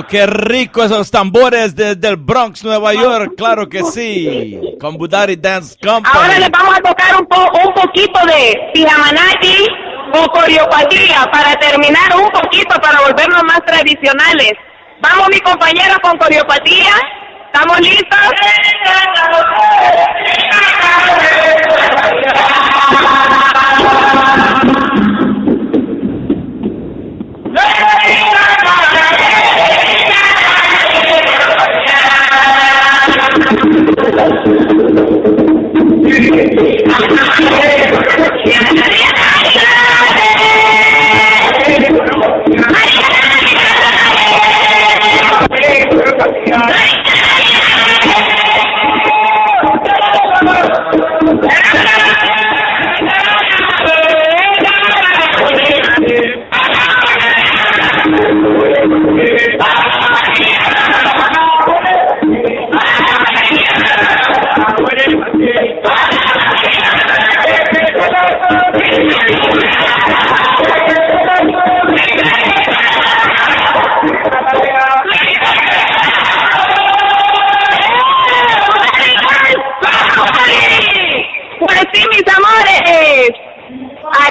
Qué rico esos tambores desde el Bronx, Nueva York, claro que sí, con Budari Dance Company. Ahora les vamos a tocar un poquito de pijamanaki o coreopatía para terminar un poquito, para volvernos más tradicionales. Vamos, mi compañero, con coreopatía. ¿Estamos listos?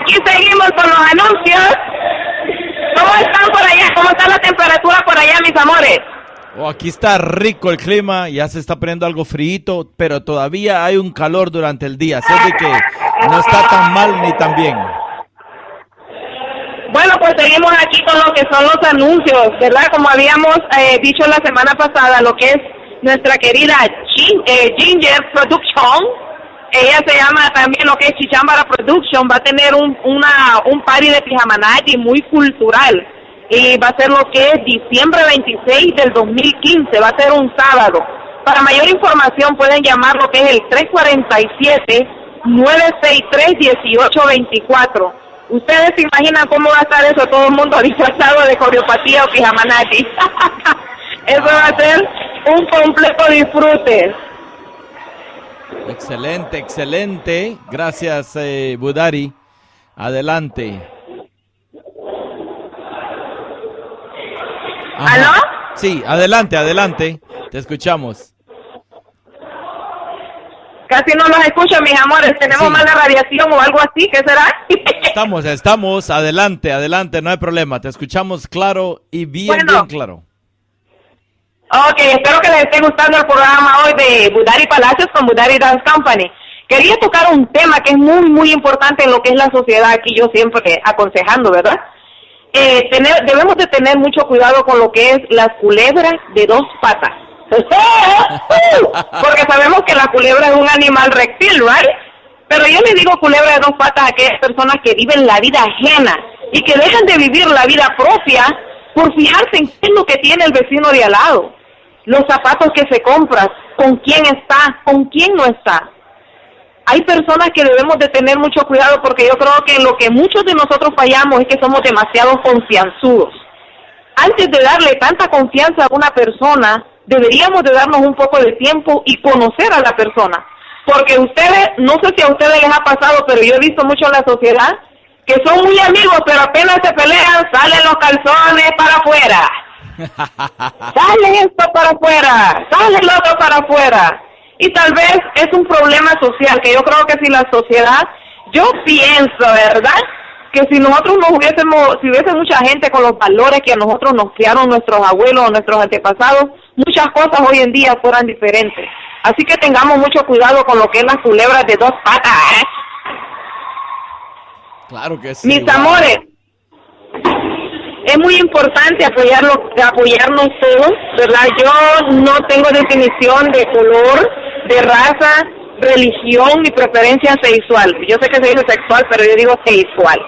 aquí seguimos con los anuncios. ¿Cómo están por allá? ¿Cómo está la temperatura por allá, mis amores? Oh, aquí está rico el clima, ya se está poniendo algo frío, pero todavía hay un calor durante el día, así de que no está tan mal ni tan bien. Bueno, pues seguimos aquí con lo que son los anuncios, ¿verdad? Como habíamos dicho la semana pasada, lo que es nuestra querida Ginger Production, ella se llama también lo que es Chichambara Production, va a tener un party de pijamanati muy cultural. Y va a ser lo que es diciembre 26 del 2015, va a ser un sábado. Para mayor información pueden llamar lo que es el 347-963-1824. Ustedes se imaginan cómo va a estar eso, todo el mundo disfrazado de coreopatía o pijamanati. Eso va a ser un completo disfrute. Excelente, excelente. Gracias, Budari. Adelante. Ajá. ¿Aló? Sí, adelante, adelante. Te escuchamos. Casi no los escucho, mis amores. ¿Tenemos Sí. mala radiación o algo así? ¿Qué será? Estamos. Adelante, adelante. No hay problema. Te escuchamos claro y bien claro. Ok, espero que les esté gustando el programa hoy de Budari Palacios con Budari Dance Company. Quería tocar un tema que es muy, muy importante en lo que es la sociedad, aquí yo siempre aconsejando, ¿verdad? Debemos de tener mucho cuidado con lo que es las culebras de dos patas. Porque sabemos que la culebra es un animal reptil, ¿right? Pero yo le digo culebra de dos patas a aquellas personas que viven la vida ajena y que dejan de vivir la vida propia por fijarse en qué es lo que tiene el vecino de al lado. Los zapatos que se compran, con quién está, con quién no está. Hay personas que debemos de tener mucho cuidado porque yo creo que lo que muchos de nosotros fallamos es que somos demasiado confianzudos. Antes de darle tanta confianza a una persona, deberíamos de darnos un poco de tiempo y conocer a la persona. Porque ustedes, no sé si a ustedes les ha pasado, pero yo he visto mucho en la sociedad que son muy amigos, pero apenas se pelean, salen los calzones para afuera. Sale esto para afuera, sale el otro para afuera. Y tal vez es un problema social, que yo creo que si la sociedad, yo pienso, ¿verdad? Que si nosotros si hubiese mucha gente con los valores que a nosotros nos criaron nuestros abuelos o nuestros antepasados, muchas cosas hoy en día fueran diferentes. Así que tengamos mucho cuidado con lo que es las culebras de dos patas, ¿eh? Claro que sí. Mis amores, es muy importante apoyarnos todos, ¿verdad? Yo no tengo definición de color, de raza, religión ni preferencia sexual. Yo sé que se dice sexual, pero yo digo sexual.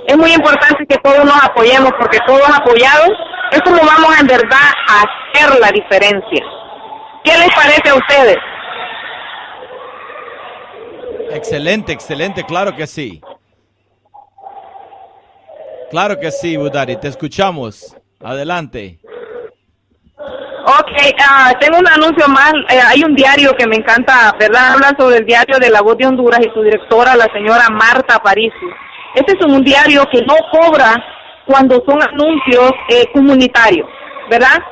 Es muy importante que todos nos apoyemos, porque todos apoyados es como vamos en verdad a hacer la diferencia. ¿Qué les parece a ustedes? Excelente, excelente, claro que sí. Claro que sí, Budari, te escuchamos. Adelante. Ok, tengo un anuncio más. Hay un diario que me encanta, ¿verdad? Habla sobre el diario de La Voz de Honduras y su directora, la señora Marta Aparicio. Este es un diario que no cobra cuando son anuncios comunitarios, ¿verdad?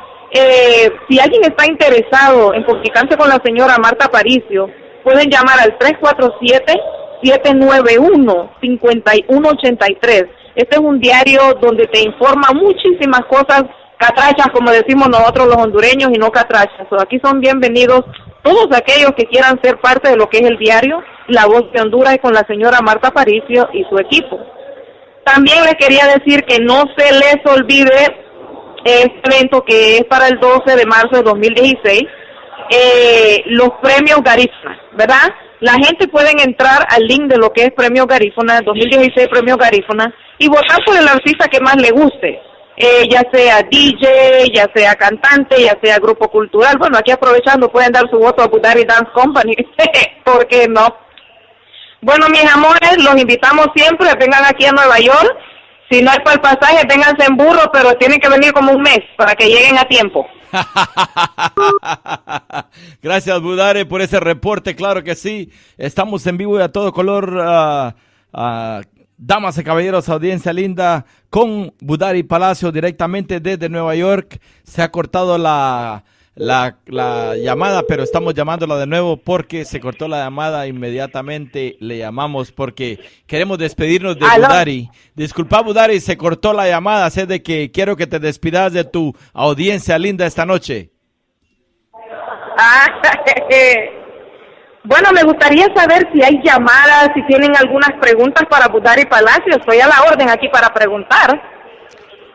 Si alguien está interesado en comunicarse con la señora Marta Aparicio, pueden llamar al 347-791-5183. Este es un diario donde te informa muchísimas cosas catrachas, como decimos nosotros los hondureños, y no catrachas. Aquí son bienvenidos todos aquellos que quieran ser parte de lo que es el diario La Voz de Honduras y con la señora Marta Aparicio y su equipo. También les quería decir que no se les olvide este evento que es para el 12 de marzo de 2016, los premios Garífuna, ¿verdad? La gente puede entrar al link de lo que es Premio Garífuna, 2016 Premio Garífuna, y votar por el artista que más le guste, ya sea DJ, ya sea cantante, ya sea grupo cultural. Bueno, aquí aprovechando pueden dar su voto a Budari Dance Company, ¿por qué no? Bueno, mis amores, los invitamos siempre, vengan aquí a Nueva York. Si no hay para el pasaje, vénganse en burro, pero tienen que venir como un mes para que lleguen a tiempo. Gracias, Budari, por ese reporte. Claro que sí. Estamos en vivo y a todo color. Damas y caballeros, audiencia linda, con Budari Palacio directamente desde Nueva York. Se ha cortado la la llamada, pero estamos llamándola de nuevo porque se cortó la llamada. Inmediatamente le llamamos porque queremos despedirnos de ¿Aló? Budari. Disculpa, Budari, se cortó la llamada. Sé de que quiero que te despidas de tu audiencia linda esta noche. Bueno, me gustaría saber si hay llamadas, si tienen algunas preguntas para Budari Palacio. Estoy a la orden aquí para preguntar.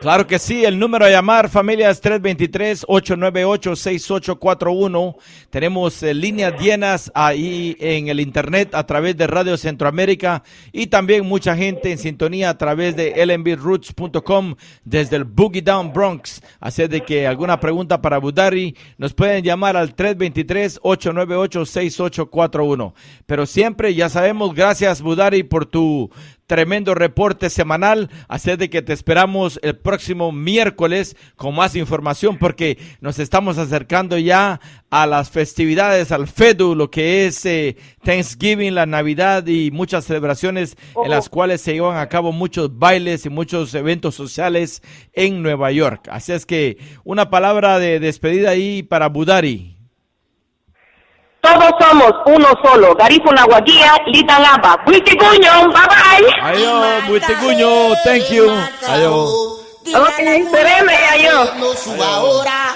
Claro que sí, el número a llamar, familia, es 323-898-6841. Tenemos líneas llenas ahí en el internet a través de Radio Centroamérica y también mucha gente en sintonía a través de lnbroots.com desde el Boogie Down Bronx. Así de que alguna pregunta para Budari nos pueden llamar al 323-898-6841. Pero siempre, ya sabemos, gracias Budari por tu tremendo reporte semanal, así de que te esperamos el próximo miércoles con más información porque nos estamos acercando ya a las festividades, al FEDU, lo que es Thanksgiving, la Navidad y muchas celebraciones en las cuales se llevan a cabo muchos bailes y muchos eventos sociales en Nueva York. Así es que una palabra de despedida ahí para Budari. Todos somos uno solo. Garifo Nahuaguía, Litanaba. Buitiguño, bye bye. Adiós, Buitiguño, thank you. Adiós. Ok, espéreme, adiós. No suba ahora.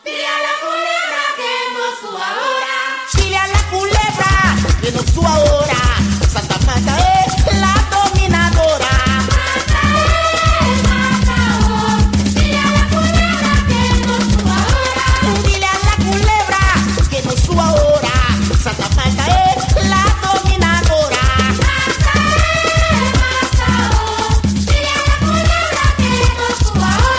Dile a la culebra que no suba ahora. Dile a la culebra que no suba ahora. Santa Marta es la dominadora. Dile a la culebra que no suba ahora. Dile a la culebra que no suba ahora. Santa Marta es la dominadora. Dile a la culebra que no suba ahora.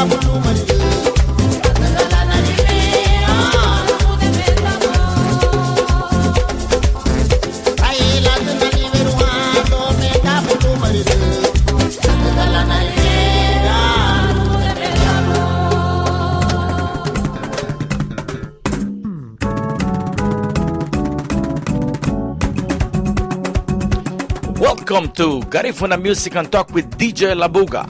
kabulu marido. Welcome to Garifuna Music and Talk with DJ Labuga.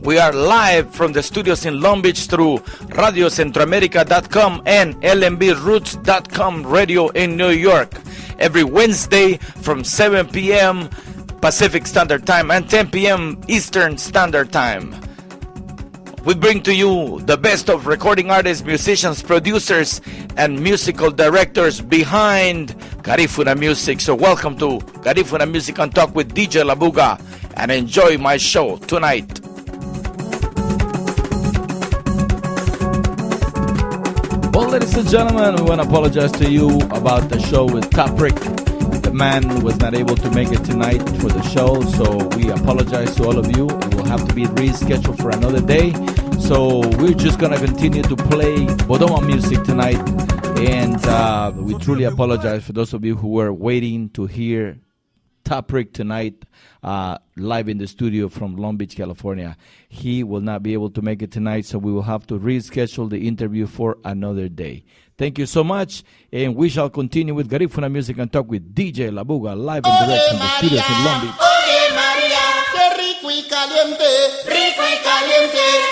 We are live from the studios in Long Beach through RadioCentroamerica.com and LMBRoots.com radio in New York. Every Wednesday from 7 p.m. Pacific Standard Time and 10 p.m. Eastern Standard Time. We bring to you the best of recording artists, musicians, producers, and musical directors behind Garifuna Music. So welcome to Garifuna Music and Talk with DJ Labuga and enjoy my show tonight. Well, ladies and gentlemen, we want to apologize to you about the show with Top Rick. The man was not able to make it tonight for the show, so we apologize to all of you. It will have to be rescheduled for another day. So we're just going to continue to play Bodoma music tonight. And we truly apologize for those of you who were waiting to hear Top Rick tonight live in the studio from Long Beach, California. He will not be able to make it tonight, so we will have to reschedule the interview for another day. Thank you so much, and we shall continue with Garifuna Music and Talk with DJ Labuga live and direct from the studios in Long Beach. Oye María, qué rico y caliente,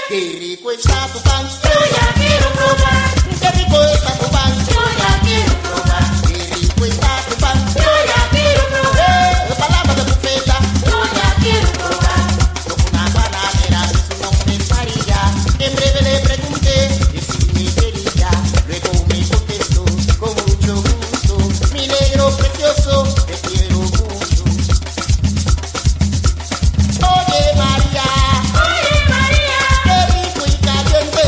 qué rico está tu pan, yo ya quiero probar, qué rico está tu pan, yo ya quiero probar, qué rico está tu pan, yo ya quiero probar, palabra de tu feta, yo ya quiero probar, como una panadera, su nombre es María, en breve le pregunté, que si me quería, luego me contestó, con mucho gusto, mi negro precioso, te quiero mucho. Oye María, qué rico y caliente,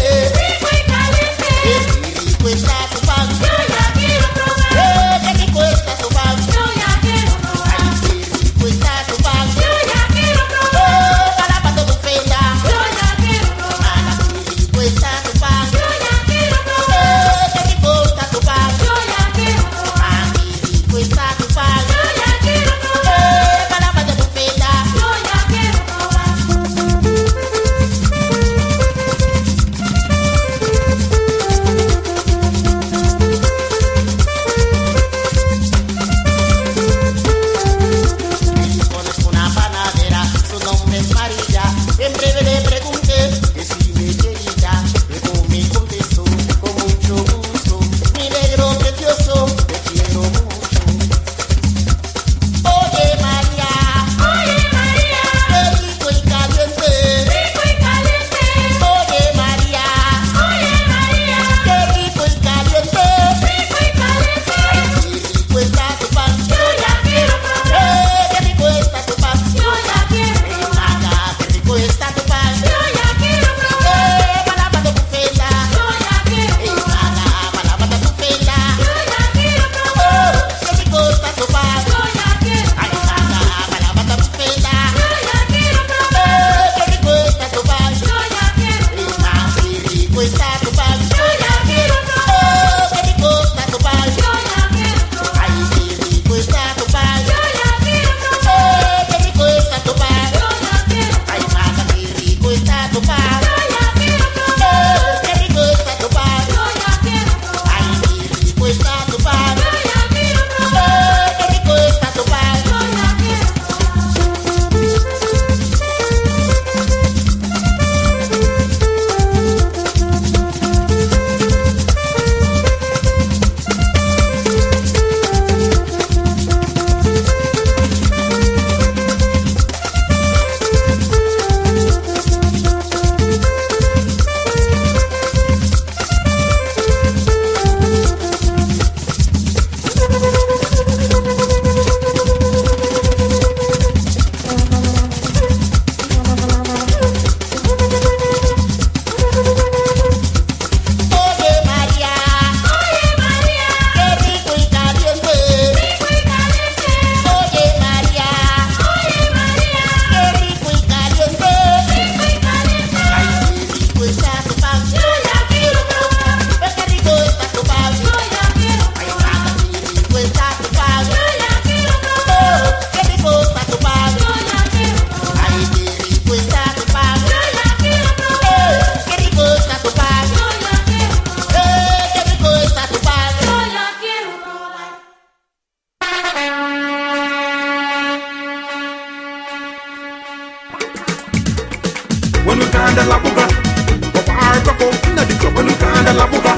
la buga.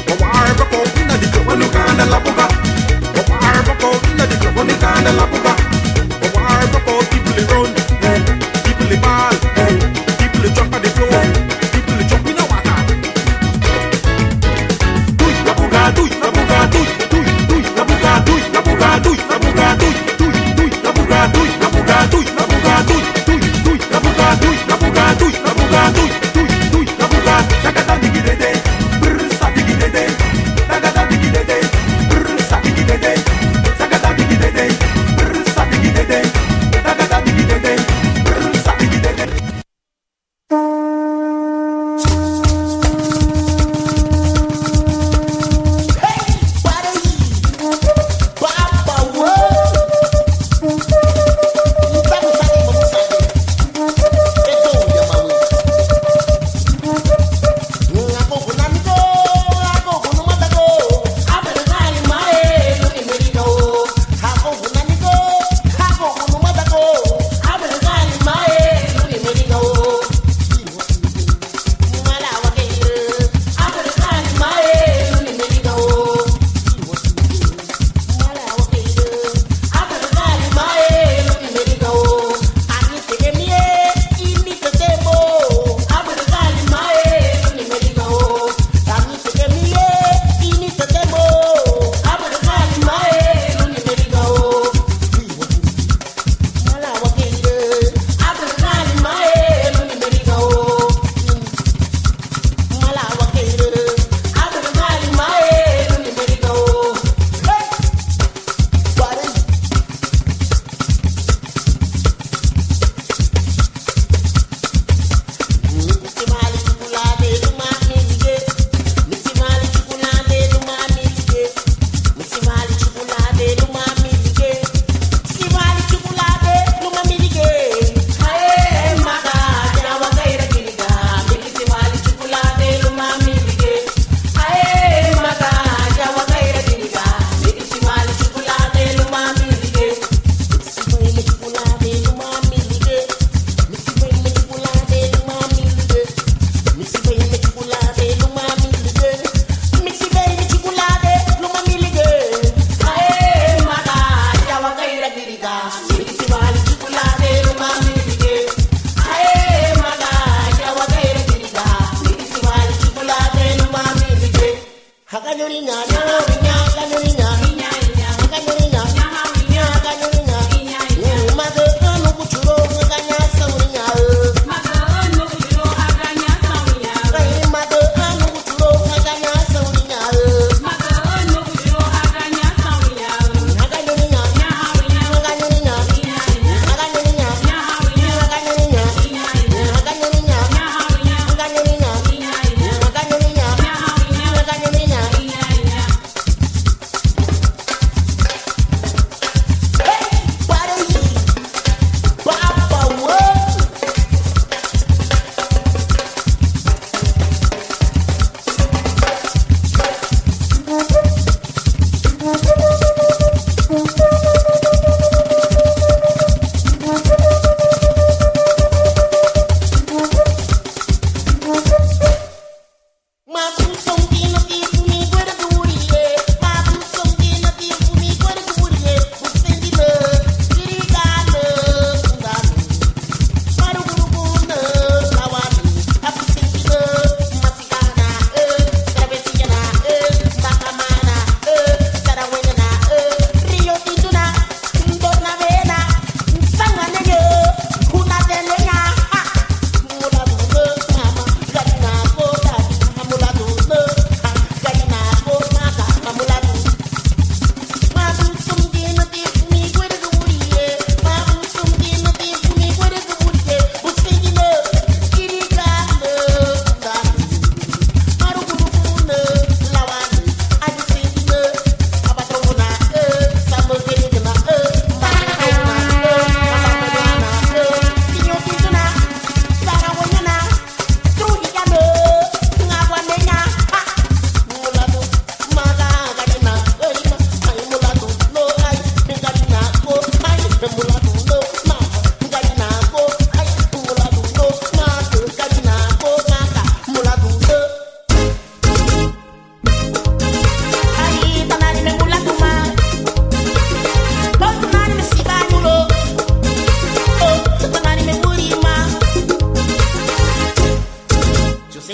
Wawar bako inna di club when you kinda la buga. Wawar bako inna di club when you kinda la buga. Wawar bako people run, people ball, people jump on the floor, people jump in the water. Do it la buga, do it la buga, do it la buga, do it la buga, do it la buga, do it la buga, do it la buga, do it la buga, do it la buga, do it la buga, do it la buga, do it la buga. Sakata digidede, brr sa digidede, sakata digidede, brr sa digidede, sakata digidede, brr sa digidede, sakata digidede, brr sa digidede.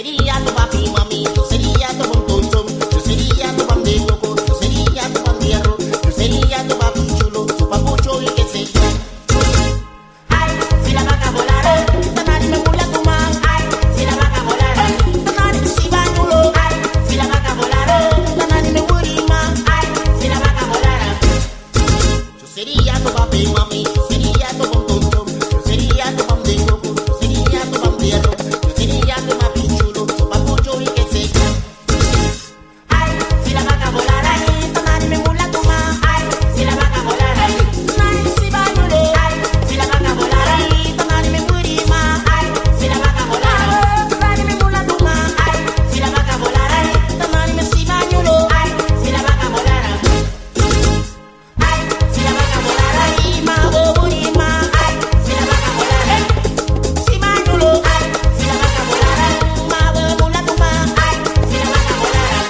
sería tu papi, mami, yo sería tu montonchón, yo sería tu pan de coco, yo sería tu pan de hierro, yo sería tu papi chulo, tu papucho y qué sé yo. Ay, si la vaca volara, tanari me mula tu man. Ay, si la vaca volara, tanari me si bañulo. Ay, si la vaca volara, tanari me burima. Ay, si la vaca volara, yo sería tu papi, mami, yo sería tu montonchón, yo sería tu pan de coco, yo sería tu pan de hierro, yo sería tu papi chulo, tu papucho y qué sé yo. Ay, si la vaca volara, tanari me mula tu man. Ay, si la vaca volara, tanari me si bañulo. Ay, si la vaca volara, tanari me burima. Ay, si la vaca volara, tanari me mula tu man. Ay, si la vaca volara, tanari me si bañulo. Ay, si la vaca volara, ay, si la vaca volara, ma burima. Ay, si la vaca volara, si bañulo. Ay, si la vaca volara, ma mula tu man. Ay, si la vaca volara.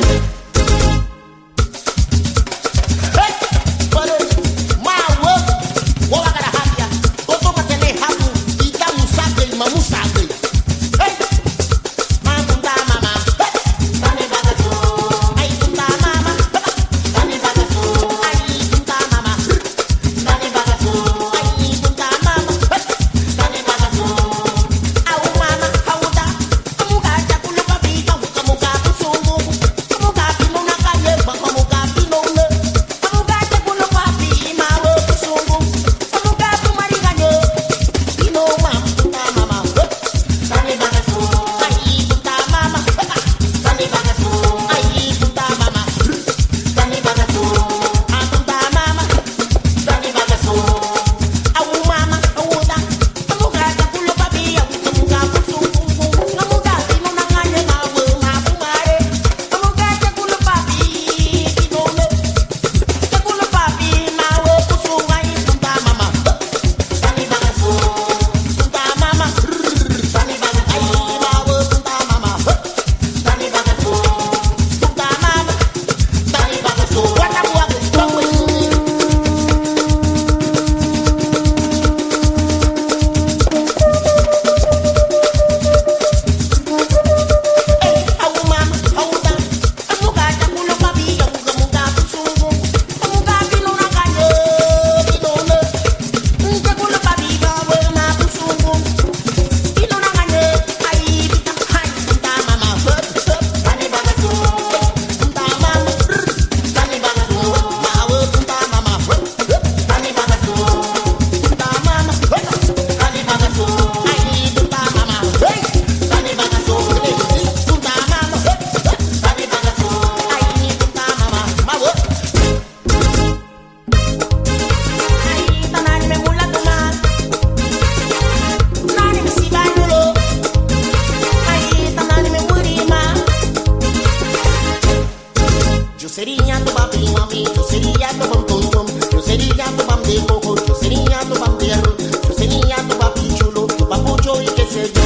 Yo sería tu papi, mami, yo sería tu montonchón, yo sería tu pan de coco, yo sería tu pan de hierro, yo sería tu papi chulo, tu papucho y qué sé yo.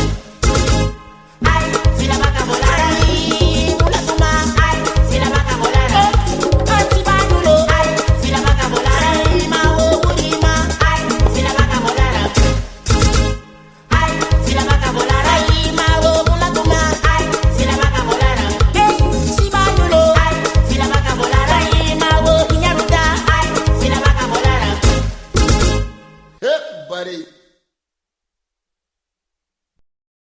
Ay, si la vaca volara, mula tu man. Ay, si la vaca volara, ay, si bañulo. Ay, si la vaca volara, ma burima. Ay, si la vaca volara, ay, si la vaca volara, ma mula tu man. Ay, si la vaca volara, si bañulo. Ay, si la vaca volara, ma burina ruda. Ay, si la vaca volara. Buddy.